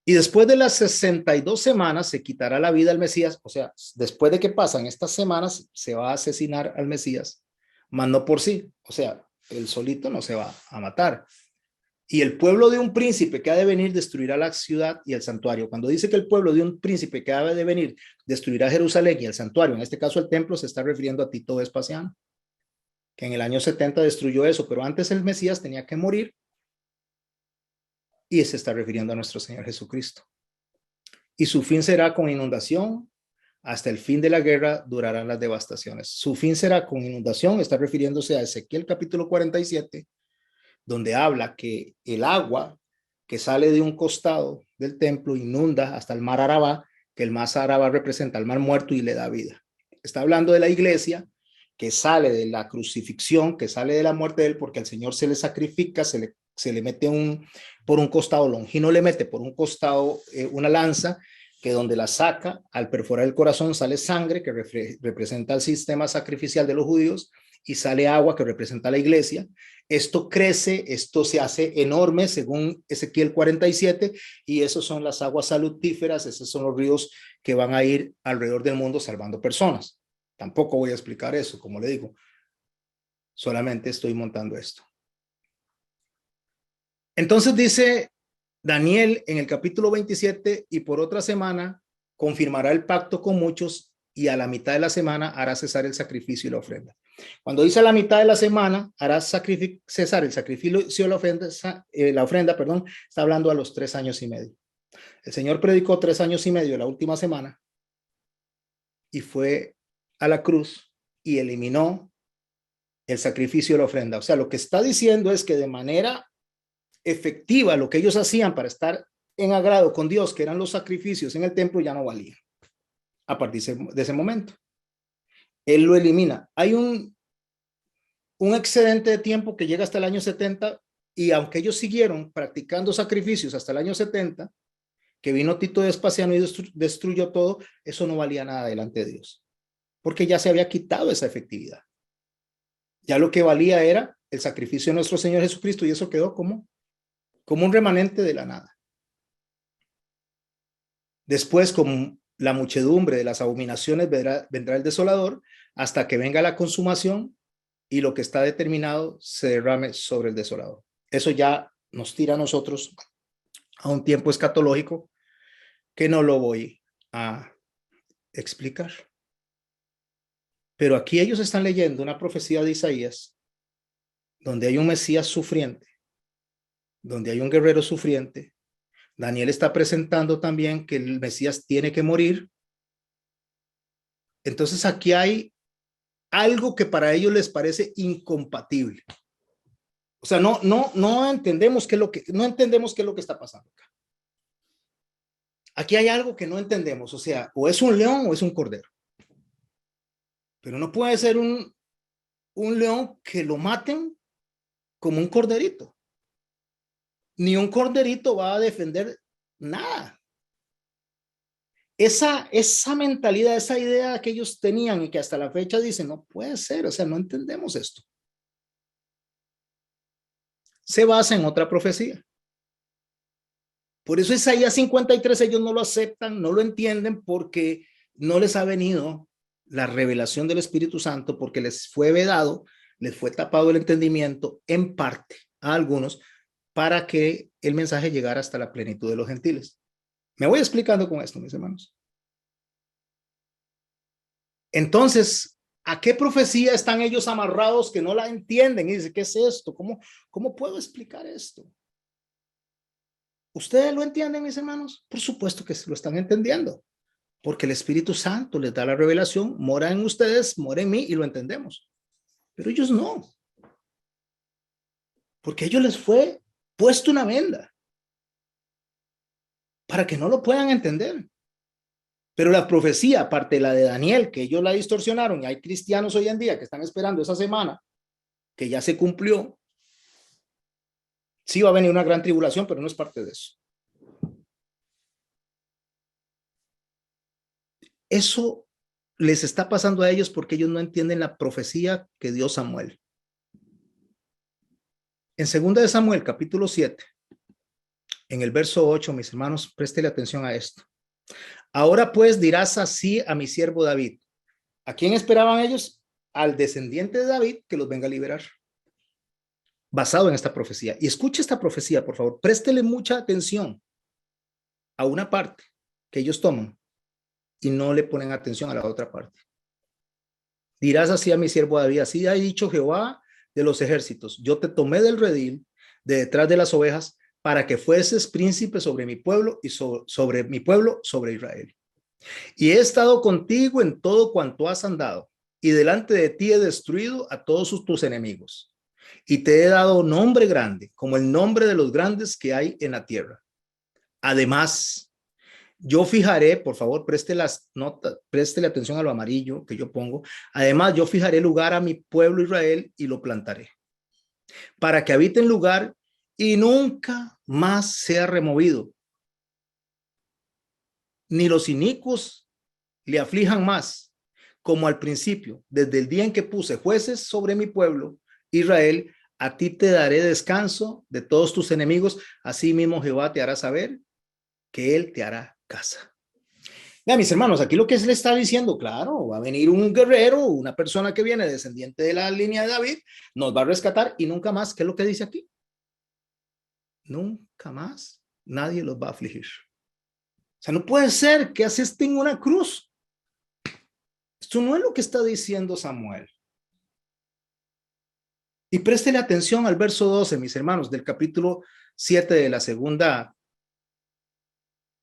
Y después de las 62 semanas se quitará la vida al Mesías, o sea, después de que pasan estas semanas se va a asesinar al Mesías, mas no por sí, o sea, él solito no se va a matar. Y el pueblo de un príncipe que ha de venir destruirá la ciudad y el santuario. Cuando dice que el pueblo de un príncipe que ha de venir destruirá Jerusalén y el santuario, en este caso el templo, se está refiriendo a Tito Vespasiano, que en el año 70 destruyó eso, pero antes el Mesías tenía que morir y se está refiriendo a nuestro Señor Jesucristo. Y su fin será con inundación, hasta el fin de la guerra durarán las devastaciones. Su fin será con inundación, está refiriéndose a Ezequiel capítulo 47, donde habla que el agua que sale de un costado del templo inunda hasta el mar Arabá, que el mar Arabá representa al mar muerto y le da vida. Está hablando de la iglesia que sale de la crucifixión, que sale de la muerte de él, porque al Señor se le sacrifica, se le mete por un costado, Longino le mete por un costado una lanza, que donde la saca, al perforar el corazón sale sangre, que representa el sistema sacrificial de los judíos, y sale agua, que representa la iglesia. Esto crece, esto se hace enorme, según Ezequiel 47, y esos son las aguas salutíferas, esos son los ríos que van a ir alrededor del mundo salvando personas. Tampoco voy a explicar eso, como le digo. Solamente estoy montando esto. Entonces dice Daniel en el capítulo 27, y por otra semana confirmará el pacto con muchos, y a la mitad de la semana hará cesar el sacrificio y la ofrenda. Cuando dice a la mitad de la semana hará cesar el sacrificio y la ofrenda, perdón, está hablando a los 3 años y medio. El Señor predicó 3 años y medio la última semana y fue a la cruz y eliminó el sacrificio y la ofrenda. O sea, lo que está diciendo es que de manera efectiva lo que ellos hacían para estar en agrado con Dios, que eran los sacrificios en el templo, ya no valía a partir de ese momento. Él lo elimina. Hay un excedente de tiempo que llega hasta el año 70, y aunque ellos siguieron practicando sacrificios hasta el año 70, que vino Tito Vespasiano y destruyó todo, eso no valía nada delante de Dios, porque ya se había quitado esa efectividad. Ya lo que valía era el sacrificio de nuestro Señor Jesucristo, y eso quedó como un remanente de la nada. Después, como la muchedumbre de las abominaciones, vendrá el desolador, hasta que venga la consumación y lo que está determinado se derrame sobre el desolador. Eso ya nos tira a nosotros a un tiempo escatológico que no lo voy a explicar. Pero aquí ellos están leyendo una profecía de Isaías, donde hay un Mesías sufriente, donde hay un guerrero sufriente. Daniel está presentando también que el Mesías tiene que morir. Entonces aquí hay algo que para ellos les parece incompatible. O sea, no entendemos qué es lo que está pasando acá. Aquí hay algo que no entendemos, o sea, o es un león o es un cordero. Pero no puede ser un león que lo maten como un corderito. Ni un corderito va a defender nada. Esa mentalidad, esa idea que ellos tenían y que hasta la fecha dicen, no puede ser, o sea, no entendemos esto. Se basa en otra profecía. Por eso Isaías 53 ellos no lo aceptan, no lo entienden, porque no les ha venido la revelación del Espíritu Santo, porque les fue vedado, les fue tapado el entendimiento en parte a algunos para que el mensaje llegara hasta la plenitud de los gentiles. Me voy explicando con esto, mis hermanos. Entonces, ¿a qué profecía están ellos amarrados que no la entienden? Y dicen, ¿qué es esto? ¿Cómo puedo explicar esto? ¿Ustedes lo entienden, mis hermanos? Por supuesto que lo están entendiendo, porque el Espíritu Santo les da la revelación, mora en ustedes, mora en mí, y lo entendemos. Pero ellos no. porque a ellos les fue puesto una venda para que no lo puedan entender. Pero la profecía, aparte de la de Daniel, que ellos la distorsionaron, y hay cristianos hoy en día que están esperando esa semana, que ya se cumplió, sí va a venir una gran tribulación, pero no es parte de eso. Eso les está pasando a ellos porque ellos no entienden la profecía que dio Samuel. En 2 de Samuel, capítulo 7, en el verso 8, mis hermanos, préstele atención a esto. Ahora pues dirás así a mi siervo David. ¿A quién esperaban ellos? Al descendiente de David que los venga a liberar. Basado en esta profecía. Y escuche esta profecía, por favor. Préstele mucha atención a una parte que ellos toman y no le ponen atención a la otra parte. Dirás así a mi siervo David, así ha dicho Jehová de los ejércitos, yo te tomé del redil, de detrás de las ovejas, para que fueses príncipe sobre mi pueblo y sobre mi pueblo, sobre Israel. Y he estado contigo en todo cuanto has andado, y delante de ti he destruido a todos tus enemigos. Y te he dado nombre grande, como el nombre de los grandes que hay en la tierra. Además, yo fijaré, por favor, préstele atención a lo amarillo que yo pongo. Además, yo fijaré lugar a mi pueblo Israel y lo plantaré, para que habite en lugar y nunca más sea removido, ni los inicuos le aflijan más, como al principio, desde el día en que puse jueces sobre mi pueblo Israel. A ti te daré descanso de todos tus enemigos. Así mismo Jehová te hará saber que él te hará casa. Ya, mis hermanos, aquí lo que se le está diciendo, claro, va a venir un guerrero, una persona que viene descendiente de la línea de David, nos va a rescatar y nunca más, ¿qué es lo que dice aquí? Nunca más nadie los va a afligir. O sea, no puede ser que asisten una cruz. Esto no es lo que está diciendo Samuel. Y préstele atención al verso 12, mis hermanos, del capítulo 7 de la segunda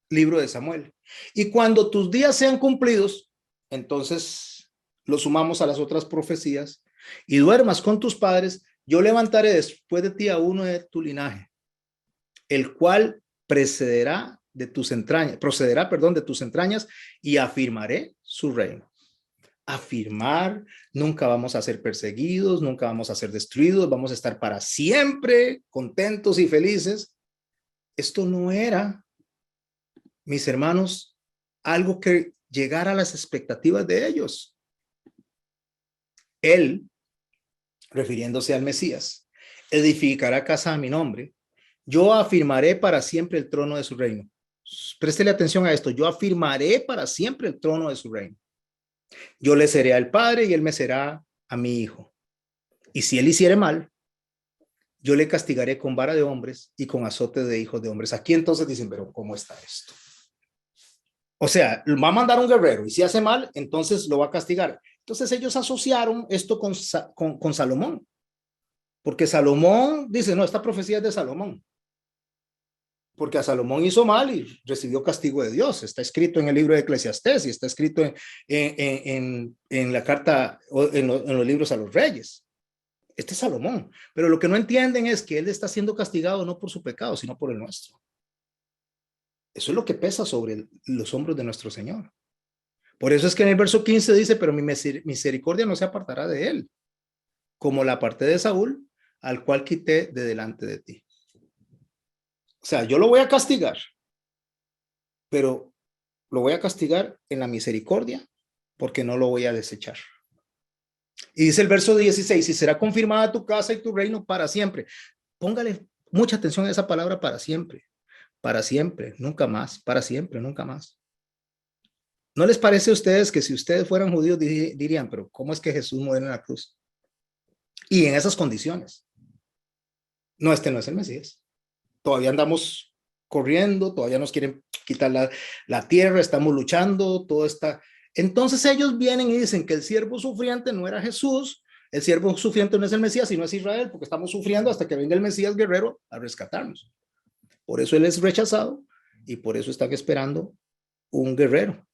libro de Samuel. Y cuando tus días sean cumplidos, entonces lo sumamos a las otras profecías, y duermas con tus padres, yo levantaré después de ti a uno de tu linaje, el cual procederá de tus entrañas, y afirmaré su reino. Afirmar, nunca vamos a ser perseguidos, nunca vamos a ser destruidos, vamos a estar para siempre contentos y felices. Esto no era, mis hermanos, algo que llegara a las expectativas de ellos. Él, refiriéndose al Mesías, edificará casa a mi nombre. Yo afirmaré para siempre el trono de su reino. Préstele atención a esto. Yo afirmaré para siempre el trono de su reino. Yo le seré al Padre y él me será a mi hijo. Y si él hiciere mal, yo le castigaré con vara de hombres y con azote de hijos de hombres. Aquí entonces dicen, pero ¿cómo está esto? O sea, va a mandar un guerrero y si hace mal, entonces lo va a castigar. Entonces ellos asociaron esto con Salomón, porque Salomón dice, no, esta profecía es de Salomón, porque a Salomón hizo mal y recibió castigo de Dios. Está escrito en el libro de Eclesiastés y está escrito en la carta, en los libros a los reyes. Este es Salomón, pero lo que no entienden es que él está siendo castigado no por su pecado, sino por el nuestro. Eso es lo que pesa sobre los hombros de nuestro Señor. Por eso es que en el verso 15 dice, pero mi misericordia no se apartará de él, como la aparté de Saúl, al cual quité de delante de ti. O sea, yo lo voy a castigar, pero lo voy a castigar en la misericordia, porque no lo voy a desechar. Y dice el verso 16, y será confirmada tu casa y tu reino para siempre. Póngale mucha atención a esa palabra para siempre, nunca más, para siempre, nunca más. ¿No les parece a ustedes que si ustedes fueran judíos dirían, pero ¿cómo es que Jesús muere en la cruz? Y en esas condiciones. No, este no es el Mesías. Todavía andamos corriendo, todavía nos quieren quitar la tierra, estamos luchando, todo está. Entonces ellos vienen y dicen que el siervo sufriente no era Jesús, el siervo sufriente no es el Mesías, sino es Israel, porque estamos sufriendo hasta que venga el Mesías guerrero a rescatarnos. Por eso él es rechazado y por eso están esperando un guerrero.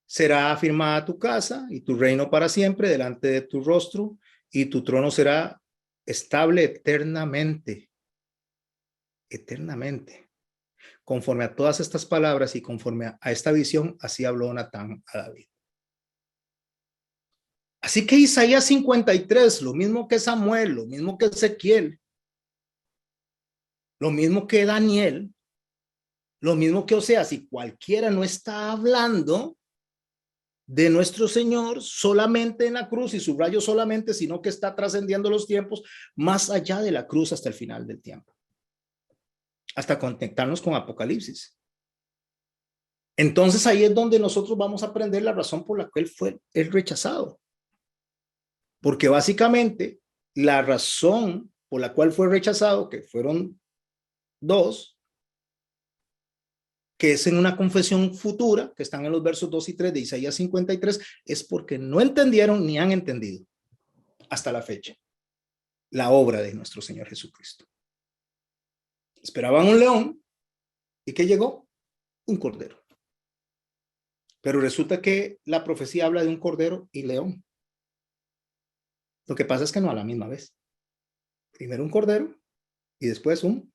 Será afirmada tu casa y tu reino para siempre delante de tu rostro, y tu trono será estable eternamente. Eternamente. Conforme a todas estas palabras y conforme a esta visión, así habló Natán a David. Así que Isaías 53, lo mismo que Samuel, lo mismo que Ezequiel, lo mismo que Daniel, lo mismo que Oseas, y cualquiera no está hablando de nuestro Señor solamente en la cruz, y subrayo solamente, sino que está trascendiendo los tiempos más allá de la cruz hasta el final del tiempo, hasta conectarnos con Apocalipsis. Entonces ahí es donde nosotros vamos a aprender la razón por la cual fue el rechazado. Porque básicamente la razón por la cual fue rechazado, que fueron dos, que es en una confesión futura, que están en los versos 2 y 3 de Isaías 53, es porque no entendieron ni han entendido hasta la fecha la obra de nuestro Señor Jesucristo. Esperaban un león y ¿qué llegó? Un cordero. Pero resulta que la profecía habla de un cordero y león. Lo que pasa es que no a la misma vez. Primero un cordero y después un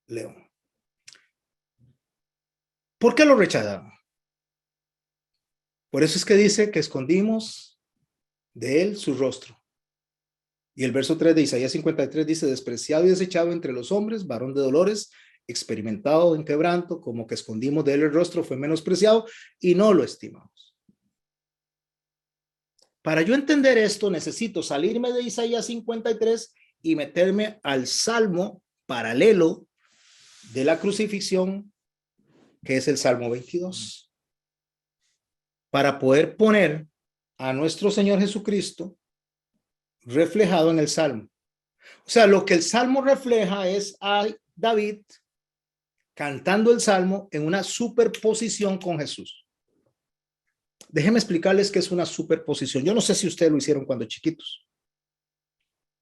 león. ¿Por qué lo rechazaron? Por eso es que dice que escondimos de él su rostro. Y el verso 3 de Isaías 53 dice, despreciado y desechado entre los hombres, varón de dolores, experimentado en quebranto, como que escondimos de él el rostro, fue menospreciado y no lo estimamos. Para yo entender esto, necesito salirme de Isaías 53 y meterme al salmo paralelo de la crucifixión, que es el Salmo 22, para poder poner a nuestro Señor Jesucristo reflejado en el Salmo. O sea, lo que el Salmo refleja es a David cantando el Salmo en una superposición con Jesús. Déjenme explicarles qué es una superposición. Yo no sé si ustedes lo hicieron cuando chiquitos,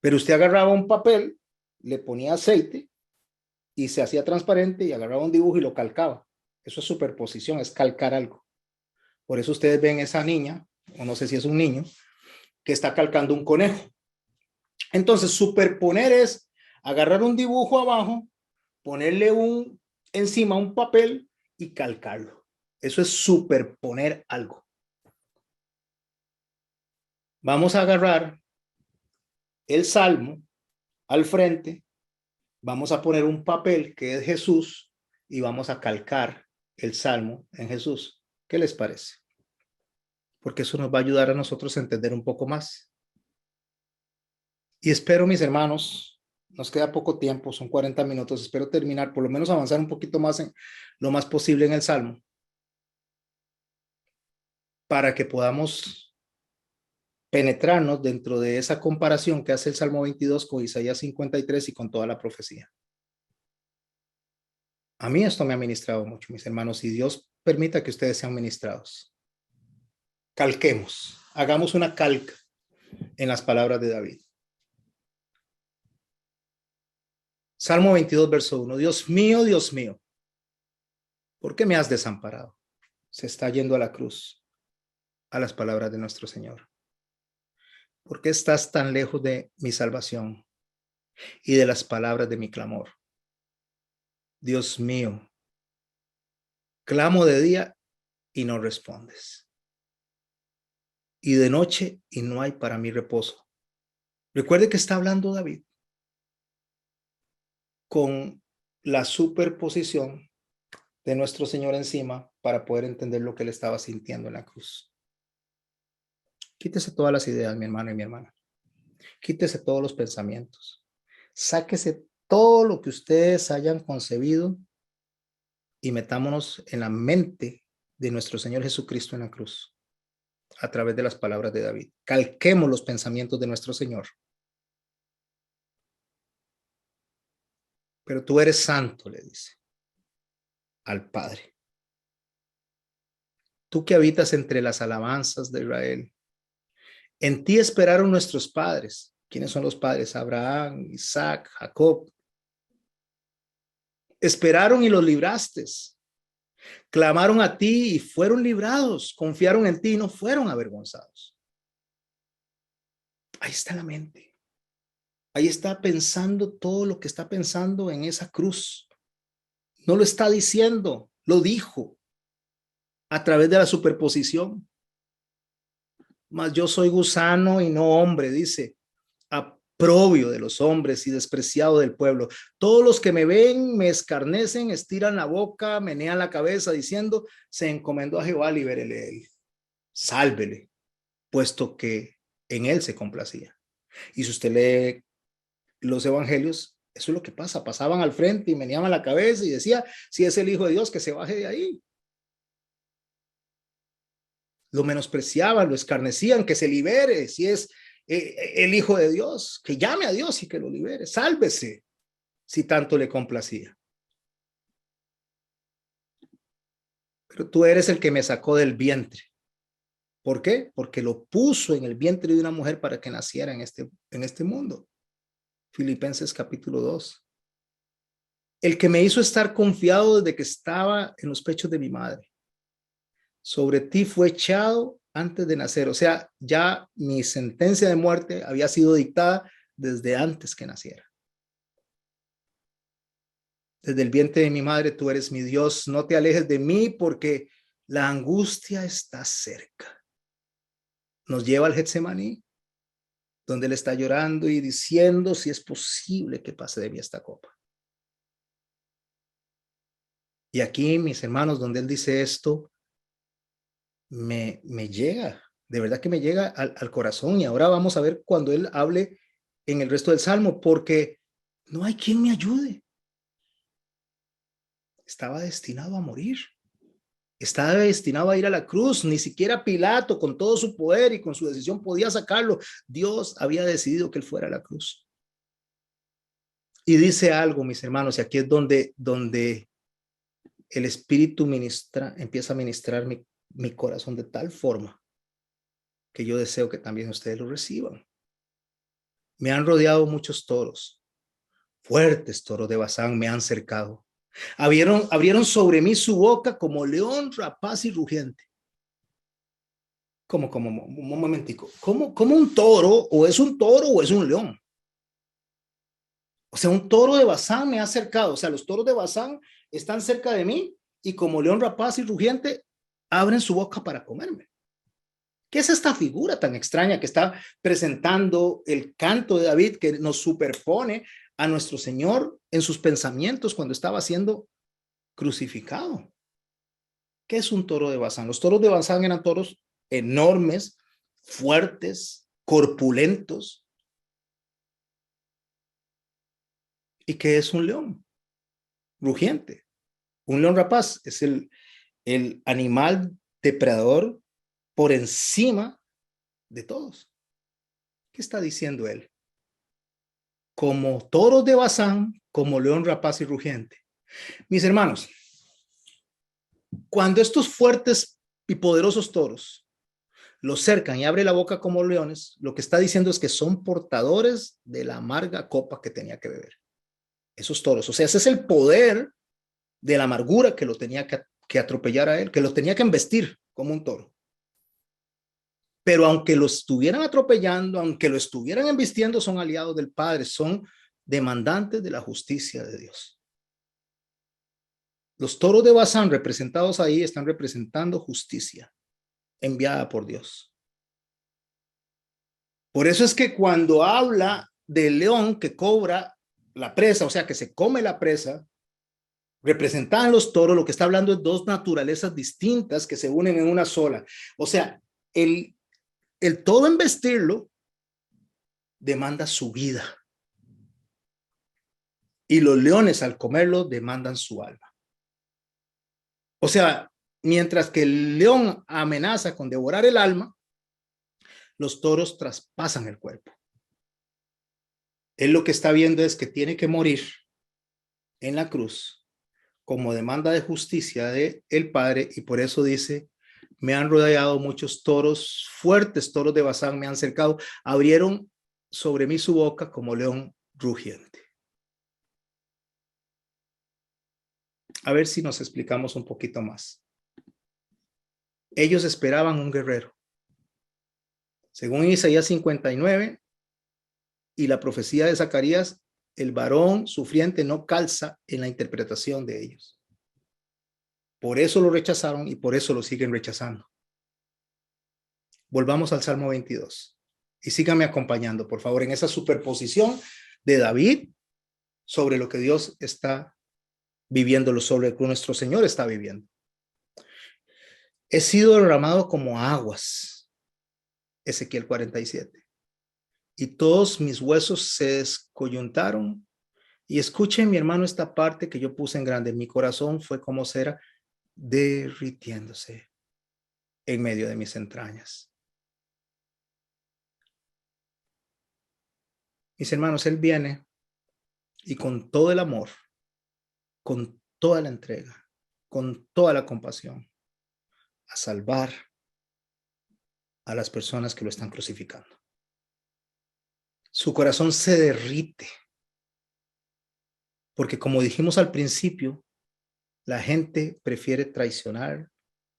pero usted agarraba un papel, le ponía aceite y se hacía transparente y agarraba un dibujo y lo calcaba. Eso es superposición, es calcar algo. Por eso ustedes ven esa niña, o no sé si es un niño, que está calcando un conejo. Entonces, superponer es agarrar un dibujo abajo, ponerle encima un papel y calcarlo. Eso es superponer algo. Vamos a agarrar el Salmo al frente, vamos a poner un papel que es Jesús y vamos a calcar el Salmo en Jesús. ¿Qué les parece? Porque eso nos va a ayudar a nosotros a entender un poco más. Y espero, mis hermanos, nos queda poco tiempo, son 40 minutos, espero terminar, por lo menos avanzar un poquito más en lo más posible en el Salmo, para que podamos penetrarnos dentro de esa comparación que hace el Salmo 22 con Isaías 53 y con toda la profecía. A mí esto me ha ministrado mucho, mis hermanos, y Dios permita que ustedes sean ministrados. Calquemos, hagamos una calca en las palabras de David. Salmo 22, verso 1. Dios mío, ¿por qué me has desamparado? Se está yendo a la cruz, a las palabras de nuestro Señor. ¿Por qué estás tan lejos de mi salvación y de las palabras de mi clamor? Dios mío, clamo de día y no respondes, y de noche y no hay para mí reposo. Recuerde que está hablando David con la superposición de nuestro Señor encima para poder entender lo que él estaba sintiendo en la cruz. Quítese todas las ideas, mi hermano y mi hermana. Quítese todos los pensamientos. Sáquese todo lo que ustedes hayan concebido y metámonos en la mente de nuestro Señor Jesucristo en la cruz a través de las palabras de David. Calquemos los pensamientos de nuestro Señor. Pero tú eres santo, le dice al Padre. Tú que habitas entre las alabanzas de Israel. En ti esperaron nuestros padres. ¿Quiénes son los padres? Abraham, Isaac, Jacob. Esperaron y los libraste. Clamaron a ti y fueron librados. Confiaron en ti y no fueron avergonzados. Ahí está la mente. Ahí está pensando todo lo que está pensando en esa cruz. No lo está diciendo, lo dijo a través de la superposición. Mas yo soy gusano y no hombre, dice, aprobio de los hombres y despreciado del pueblo. Todos los que me ven me escarnecen, estiran la boca, menean la cabeza, diciendo, se encomendó a Jehová, libérele él, sálvele, puesto que en él se complacía. Y si usted lee los evangelios, eso es lo que pasa, pasaban al frente y meneaban la cabeza y decía, si es el Hijo de Dios, que se baje de ahí. Lo menospreciaban, lo escarnecían, que se libere, si es el Hijo de Dios, que llame a Dios y que lo libere, sálvese, si tanto le complacía. Pero tú eres el que me sacó del vientre. ¿Por qué? Porque lo puso en el vientre de una mujer para que naciera en este mundo. Filipenses capítulo 2. El que me hizo estar confiado desde que estaba en los pechos de mi madre. Sobre ti fue echado antes de nacer. O sea, ya mi sentencia de muerte había sido dictada desde antes que naciera. Desde el vientre de mi madre, tú eres mi Dios. No te alejes de mí porque la angustia está cerca. Nos lleva al Getsemaní, donde él está llorando y diciendo si es posible que pase de mí esta copa. Y aquí, mis hermanos, donde él dice esto, me llega, de verdad que me llega al corazón. Y ahora vamos a ver cuando él hable en el resto del Salmo, porque no hay quien me ayude. Estaba destinado a morir. Estaba destinado a ir a la cruz. Ni siquiera Pilato, con todo su poder y con su decisión, podía sacarlo. Dios había decidido que él fuera a la cruz. Y dice algo, mis hermanos, y aquí es donde el Espíritu empieza a ministrar mi corazón de tal forma que yo deseo que también ustedes lo reciban. Me han rodeado muchos toros, fuertes toros de Basán me han cercado. Abrieron sobre mí su boca como león rapaz y rugiente. Como un momentico. ¿Cómo un toro o es un toro o es un león? O sea, un toro de Basán me ha acercado. O sea, los toros de Basán están cerca de mí y como león rapaz y rugiente abren su boca para comerme. ¿Qué es esta figura tan extraña que está presentando el canto de David, que nos superpone a nuestro Señor en sus pensamientos cuando estaba siendo crucificado? ¿Qué es un toro de Basán? Los toros de Basán eran toros enormes, fuertes, corpulentos. ¿Y qué es un león? Rugiente. Un león rapaz es el animal depredador por encima de todos. ¿Qué está diciendo él? Como toros de Basán, como león rapaz y rugiente. Mis hermanos, cuando estos fuertes y poderosos toros los cercan y abre la boca como leones, lo que está diciendo es que son portadores de la amarga copa que tenía que beber. Esos toros, o sea, ese es el poder de la amargura que lo tenía que atropellar a él, que lo tenía que embestir como un toro. Pero aunque lo estuvieran atropellando, aunque lo estuvieran embistiendo, son aliados del Padre, son demandantes de la justicia de Dios. Los toros de Basán representados ahí están representando justicia enviada por Dios. Por eso es que cuando habla del león que cobra la presa, o sea, que se come la presa, representaban los toros, lo que está hablando es dos naturalezas distintas que se unen en una sola. O sea, el toro embestirlo demanda su vida. Y los leones al comerlo demandan su alma. O sea, mientras que el león amenaza con devorar el alma, los toros traspasan el cuerpo. Él lo que está viendo es que tiene que morir en la cruz como demanda de justicia de el Padre, y por eso dice, me han rodeado muchos toros, fuertes toros de Basán me han cercado, abrieron sobre mí su boca como león rugiente. A ver si nos explicamos un poquito más. Ellos esperaban un guerrero. Según Isaías 59, y la profecía de Zacarías, el varón sufriente no calza en la interpretación de ellos. Por eso lo rechazaron y por eso lo siguen rechazando. Volvamos al Salmo 22 y síganme acompañando, por favor, en esa superposición de David sobre lo que Dios está viviendo, sobre lo que nuestro Señor está viviendo. He sido derramado como aguas, Ezequiel 47, y todos mis huesos se descoyuntaron. Y escuchen, mi hermano, esta parte que yo puse en grande. Mi corazón fue como cera derritiéndose en medio de mis entrañas. Mis hermanos, Él viene y con todo el amor, con toda la entrega, con toda la compasión, a salvar a las personas que lo están crucificando. Su corazón se derrite, porque como dijimos al principio, la gente prefiere traicionar,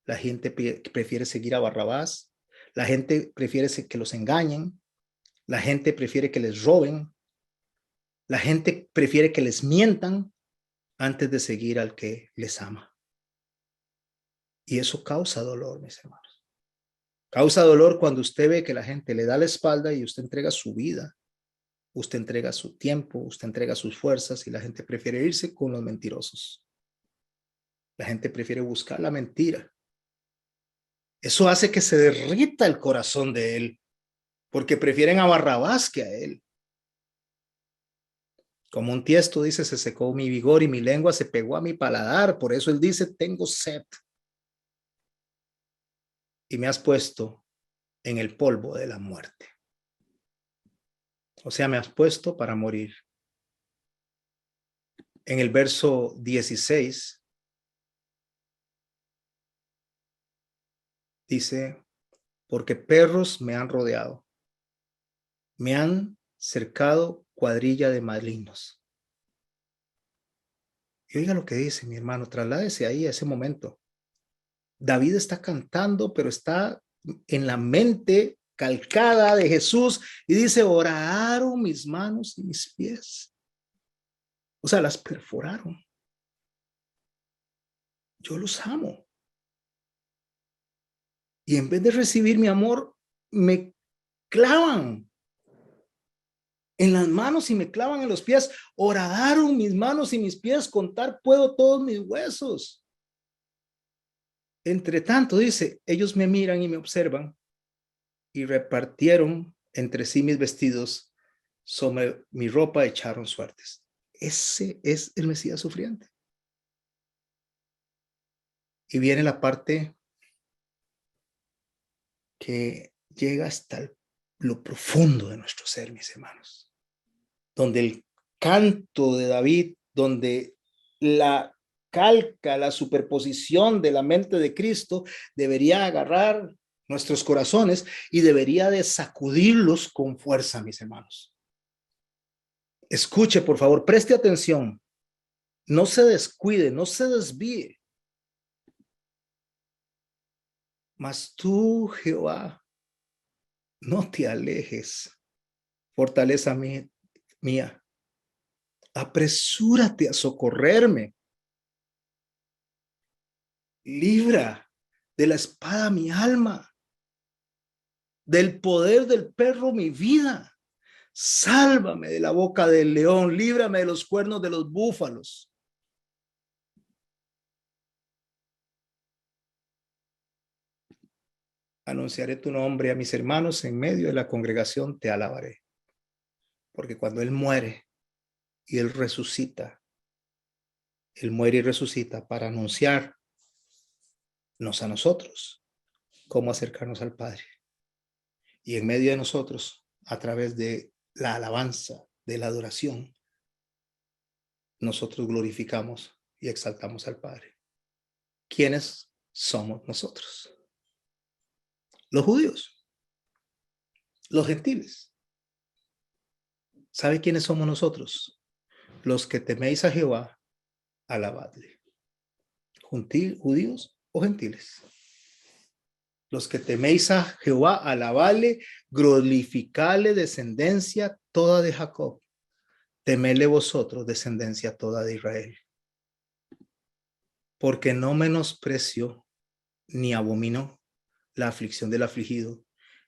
la gente prefiere seguir a Barrabás, la gente prefiere que los engañen, la gente prefiere que les roben, la gente prefiere que les mientan antes de seguir al que les ama. Y eso causa dolor, mis hermanos. Causa dolor cuando usted ve que la gente le da la espalda y usted entrega su vida, usted entrega su tiempo, usted entrega sus fuerzas y la gente prefiere irse con los mentirosos. La gente prefiere buscar la mentira. Eso hace que se derrita el corazón de él, porque prefieren a Barrabás que a él. Como un tiesto dice, se secó mi vigor y mi lengua se pegó a mi paladar. Por eso él dice, tengo sed. Y me has puesto en el polvo de la muerte. O sea, me has puesto para morir. En el verso 16 dice, porque perros me han rodeado, me han cercado cuadrilla de malignos. Y oiga lo que dice, mi hermano, trasládese ahí a ese momento. David está cantando, pero está en la mente calcada de Jesús y dice, oraron mis manos y mis pies. O sea, las perforaron. Yo los amo. Y en vez de recibir mi amor, me clavan en las manos y me clavan en los pies. Horadaron mis manos y mis pies, contar puedo todos mis huesos. Entre tanto, dice, ellos me miran y me observan y repartieron entre sí mis vestidos, sobre mi ropa echaron suertes. Ese es el Mesías sufriente. Y viene la parte que llega hasta lo profundo de nuestro ser, mis hermanos, donde el canto de David, donde la calca, la superposición de la mente de Cristo debería agarrar nuestros corazones y debería de sacudirlos con fuerza, mis hermanos. Escuche, por favor, preste atención, no se descuide, no se desvíe. Mas tú, Jehová, no te alejes, fortaleza mía. Apresúrate a socorrerme. Libra de la espada mi alma, del poder del perro mi vida. Sálvame de la boca del león, líbrame de los cuernos de los búfalos. Anunciaré tu nombre a mis hermanos en medio de la congregación, te alabaré. Porque cuando Él muere y Él resucita, Él muere y resucita para anunciarnos a nosotros cómo acercarnos al Padre. Y en medio de nosotros, a través de la alabanza, de la adoración, nosotros glorificamos y exaltamos al Padre. ¿Quiénes somos nosotros? Los judíos, los gentiles. ¿Sabe quiénes somos nosotros? Los que teméis a Jehová, alabadle. ¿Judíos o gentiles? Los que teméis a Jehová, alabadle, glorificadle, descendencia toda de Jacob. Temedle vosotros, descendencia toda de Israel. Porque no menospreció ni abominó la aflicción del afligido,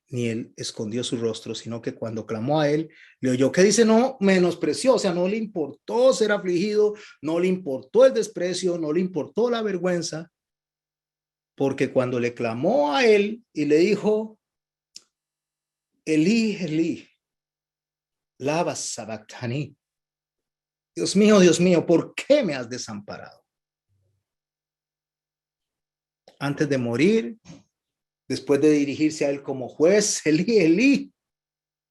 ni él escondió su rostro, sino que cuando clamó a él, le oyó. ¿Qué dice? No menospreció, o sea, no le importó ser afligido, no le importó el desprecio, no le importó la vergüenza, porque cuando le clamó a él y le dijo, Elí, Elí, lama sabactani, Dios mío, ¿por qué me has desamparado? Antes de morir, después de dirigirse a él como juez, Elí, Elí,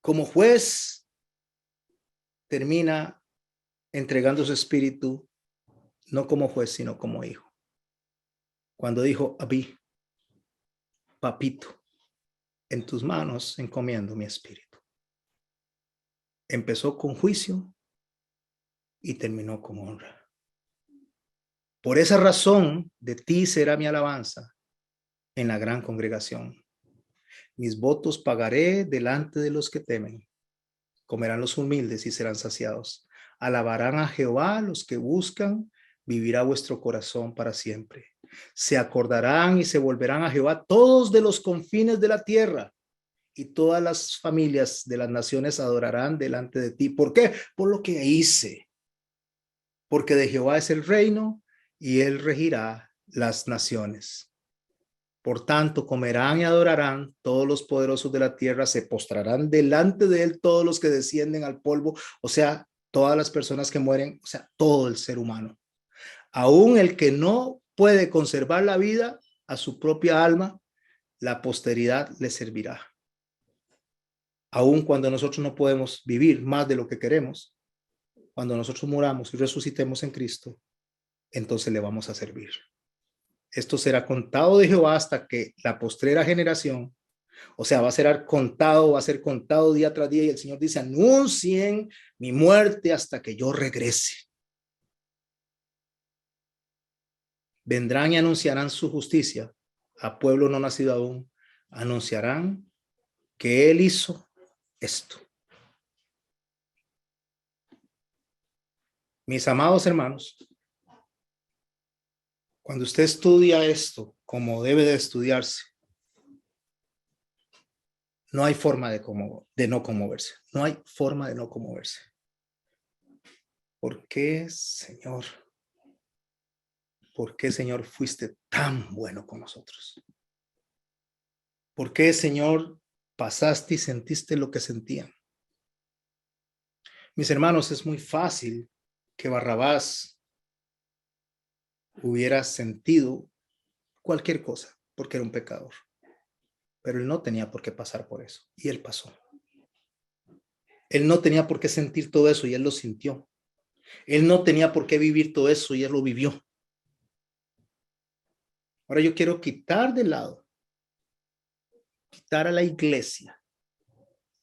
como juez, termina entregando su espíritu, no como juez, sino como hijo. Cuando dijo, Abí, papito, en tus manos encomiendo mi espíritu. Empezó con juicio y terminó con honra. Por esa razón, de ti será mi alabanza en la gran congregación. Mis votos pagaré delante de los que temen. Comerán los humildes y serán saciados. Alabarán a Jehová los que buscan, vivirá vuestro corazón para siempre. Se acordarán y se volverán a Jehová todos de los confines de la tierra, y todas las familias de las naciones adorarán delante de ti. ¿Por qué? Por lo que hice. Porque de Jehová es el reino y él regirá las naciones. Por tanto, comerán y adorarán todos los poderosos de la tierra, se postrarán delante de él todos los que descienden al polvo, o sea, todas las personas que mueren, o sea, todo el ser humano. Aún el que no puede conservar la vida a su propia alma, la posteridad le servirá. Aún cuando nosotros no podemos vivir más de lo que queremos, cuando nosotros muramos y resucitemos en Cristo, entonces le vamos a servir. Esto será contado de Jehová hasta que la postrera generación, o sea, va a ser contado día tras día, y el Señor dice, anuncien mi muerte hasta que yo regrese. Vendrán y anunciarán su justicia a pueblo no nacido aún, anunciarán que él hizo esto. Mis amados hermanos, cuando usted estudia esto como debe de estudiarse, no hay forma de no conmoverse. No hay forma de no conmoverse. ¿Por qué, Señor? ¿Por qué, Señor, fuiste tan bueno con nosotros? ¿Por qué, Señor, pasaste y sentiste lo que sentían? Mis hermanos, es muy fácil que Barrabás hubiera sentido cualquier cosa porque era un pecador. Pero él no tenía por qué pasar por eso. Y él pasó. Él no tenía por qué sentir todo eso y él lo sintió. Él no tenía por qué vivir todo eso y él lo vivió. Ahora yo quiero quitar de lado, quitar a la iglesia.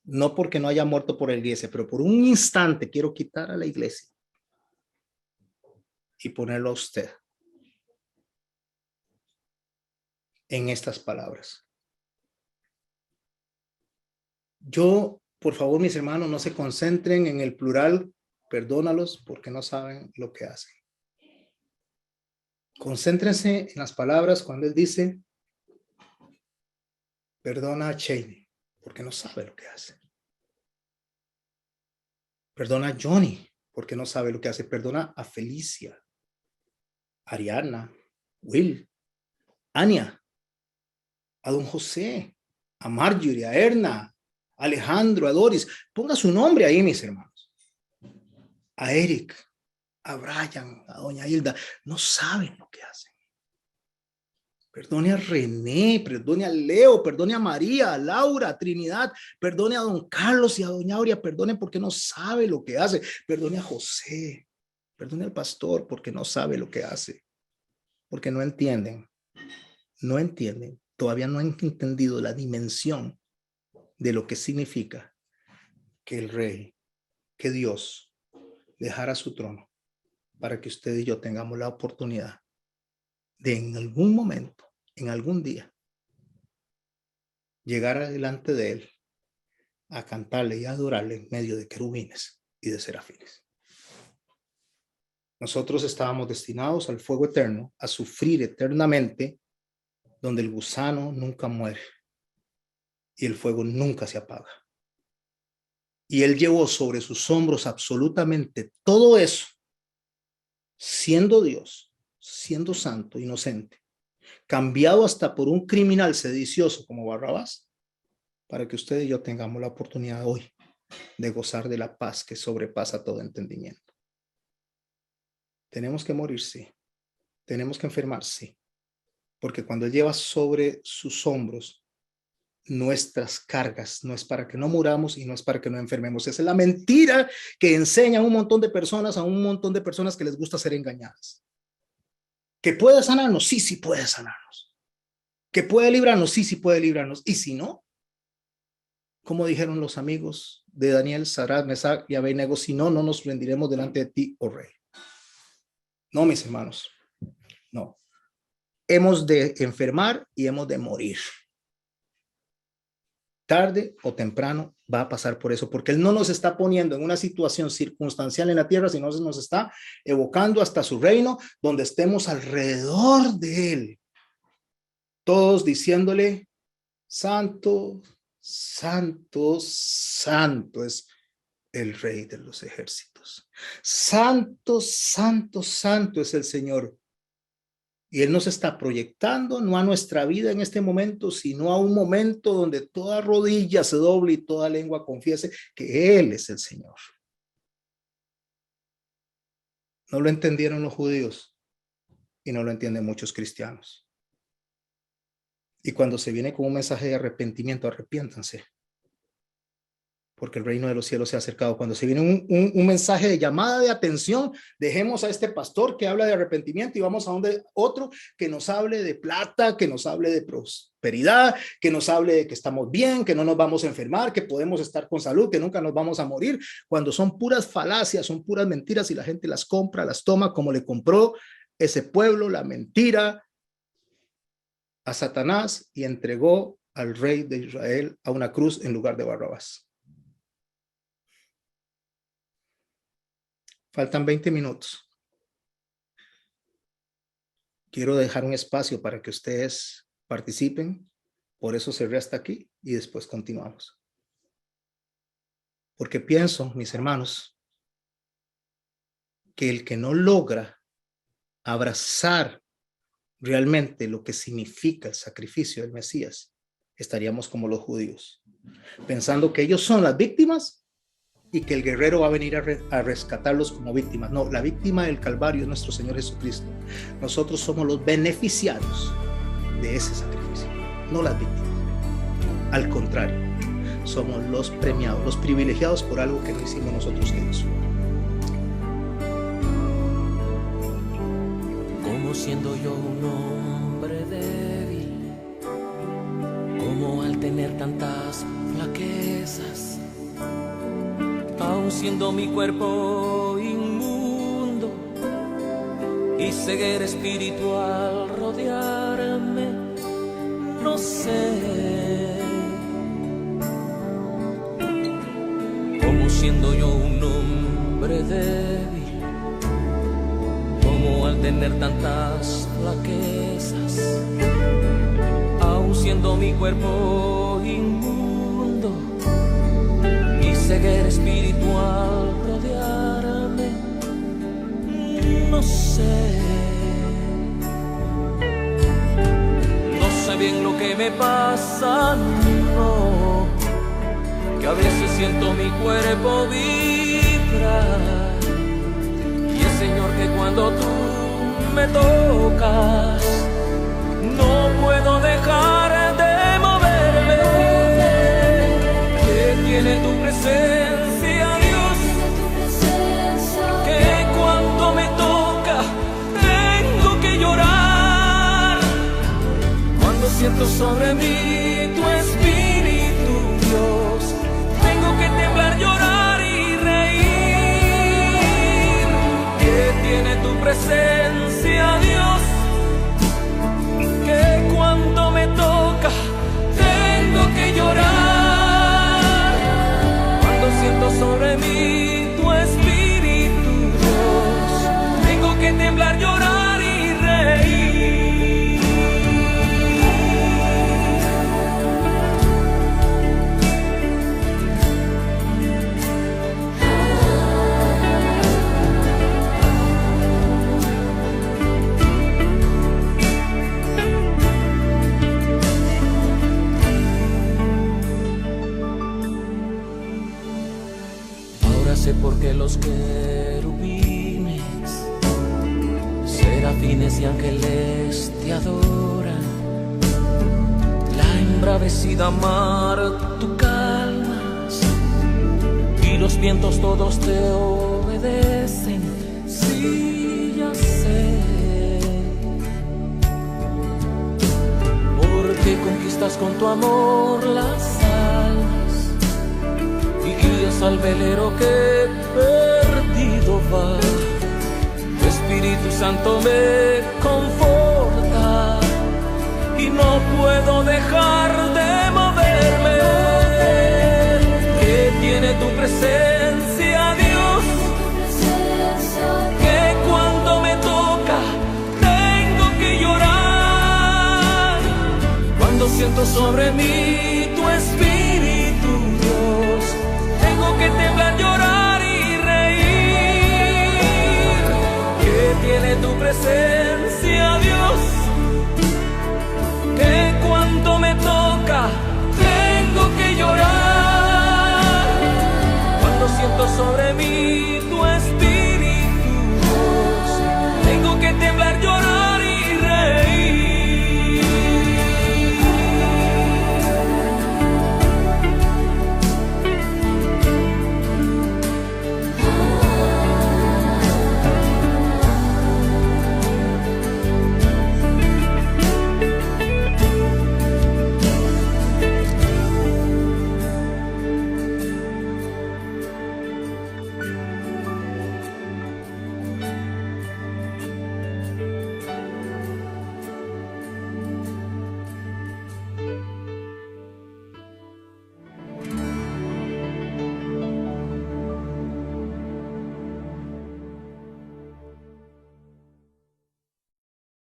No porque no haya muerto por la iglesia, pero por un instante quiero quitar a la iglesia y ponerlo a usted en estas palabras. Yo, por favor, mis hermanos, no se concentren en el plural, perdónalos porque no saben lo que hacen. Concéntrense en las palabras cuando él dice, perdona a Cheney porque no sabe lo que hace. Perdona a Johnny porque no sabe lo que hace. Perdona a Felicia, Ariana, Will, Ania, a don José, a Marjorie, a Erna, a Alejandro, a Doris. Ponga su nombre ahí, mis hermanos. A Eric, a Brian, a doña Hilda. No saben lo que hacen. Perdone a René, perdone a Leo, perdone a María, a Laura, a Trinidad, perdone a don Carlos y a doña Aurea, perdone porque no sabe lo que hace. Perdone a José, perdone al pastor porque no sabe lo que hace. Porque no entienden, todavía no han entendido la dimensión de lo que significa que el rey, que Dios dejara su trono para que usted y yo tengamos la oportunidad de en algún momento, en algún día, llegar adelante de él a cantarle y a adorarle en medio de querubines y de serafines. Nosotros estábamos destinados al fuego eterno, a sufrir eternamente, donde el gusano nunca muere y el fuego nunca se apaga. Y él llevó sobre sus hombros absolutamente todo eso, siendo Dios, siendo santo, inocente, cambiado hasta por un criminal sedicioso como Barrabás, para que usted y yo tengamos la oportunidad hoy de gozar de la paz que sobrepasa todo entendimiento. Tenemos que morir, sí. Tenemos que enfermar, sí. Porque cuando él lleva sobre sus hombros nuestras cargas, no es para que no muramos y no es para que no enfermemos. Esa es la mentira que enseña a un montón de personas, que les gusta ser engañadas. ¿Que puede sanarnos? Sí, sí puede sanarnos. ¿Que puede librarnos? Sí, sí puede librarnos. Y si no, como dijeron los amigos de Daniel, Sadrach, Mesach y Abednego, si no, no nos rendiremos delante de ti, oh rey. No, mis hermanos, no. Hemos de enfermar y hemos de morir. Tarde o temprano va a pasar por eso, porque él no nos está poniendo en una situación circunstancial en la tierra, sino nos está evocando hasta su reino, donde estemos alrededor de él, todos diciéndole, santo, santo, santo es el rey de los ejércitos. Santo, santo, santo es el Señor. Y él nos está proyectando no a nuestra vida en este momento, sino a un momento donde toda rodilla se doble y toda lengua confiese que él es el Señor. No lo entendieron los judíos y no lo entienden muchos cristianos. Y cuando se viene con un mensaje de arrepentimiento, arrepiéntanse, porque el reino de los cielos se ha acercado. Cuando se viene un mensaje de llamada de atención, dejemos a este pastor que habla de arrepentimiento y vamos a donde otro que nos hable de plata, que nos hable de prosperidad, que nos hable de que estamos bien, que no nos vamos a enfermar, que podemos estar con salud, que nunca nos vamos a morir, cuando son puras falacias, son puras mentiras y la gente las compra, las toma, como le compró ese pueblo la mentira a Satanás y entregó al rey de Israel a una cruz en lugar de Barrabás. Faltan 20 minutos. Quiero dejar un espacio para que ustedes participen. Por eso cerré hasta aquí y después continuamos. Porque pienso, mis hermanos, que el que no logra abrazar realmente lo que significa el sacrificio del Mesías, estaríamos como los judíos, pensando que ellos son las víctimas y que el guerrero va a venir a rescatarlos como víctimas. No, la víctima del Calvario es nuestro Señor Jesucristo. Nosotros somos los beneficiarios de ese sacrificio, no las víctimas. Al contrario, somos los premiados, los privilegiados por algo que no hicimos nosotros que Dios. Como siendo yo un hombre débil, como al tener tantas flaquezas, aun siendo mi cuerpo inmundo y ceguera espiritual rodearme, no sé. Como siendo yo un hombre débil, como al tener tantas flaquezas, aun siendo mi cuerpo inmundo, ceguera espiritual rodearme, no sé. No sé bien lo que me pasa, no, que a veces siento mi cuerpo vibrar. Y es, Señor, que cuando tú me tocas, no puedo dejar de moverme. Que tiene tu presencia, Dios, que cuando me toca tengo que llorar. Cuando siento sobre mí tu espíritu, Dios, tengo que temblar, llorar y reír. Que tiene tu presencia, Dios, que cuando me toca tengo que sé por qué los querubines, serafines y ángeles te adoran. La embravecida mar tú calmas y los vientos todos te obedecen. Sí, ya sé. Porque conquistas con tu amor las almas y guías al velero que perdido va. Tu Espíritu Santo me conforta y no puedo dejar de moverme. Que tiene tu presencia, Dios, que cuando me toca tengo que llorar. Cuando siento sobre mí tu Espíritu, Dios, tengo que temblar, llorar y reír. Que tiene tu presencia, Dios, que cuando me toca tengo que llorar. Cuando siento sobre mí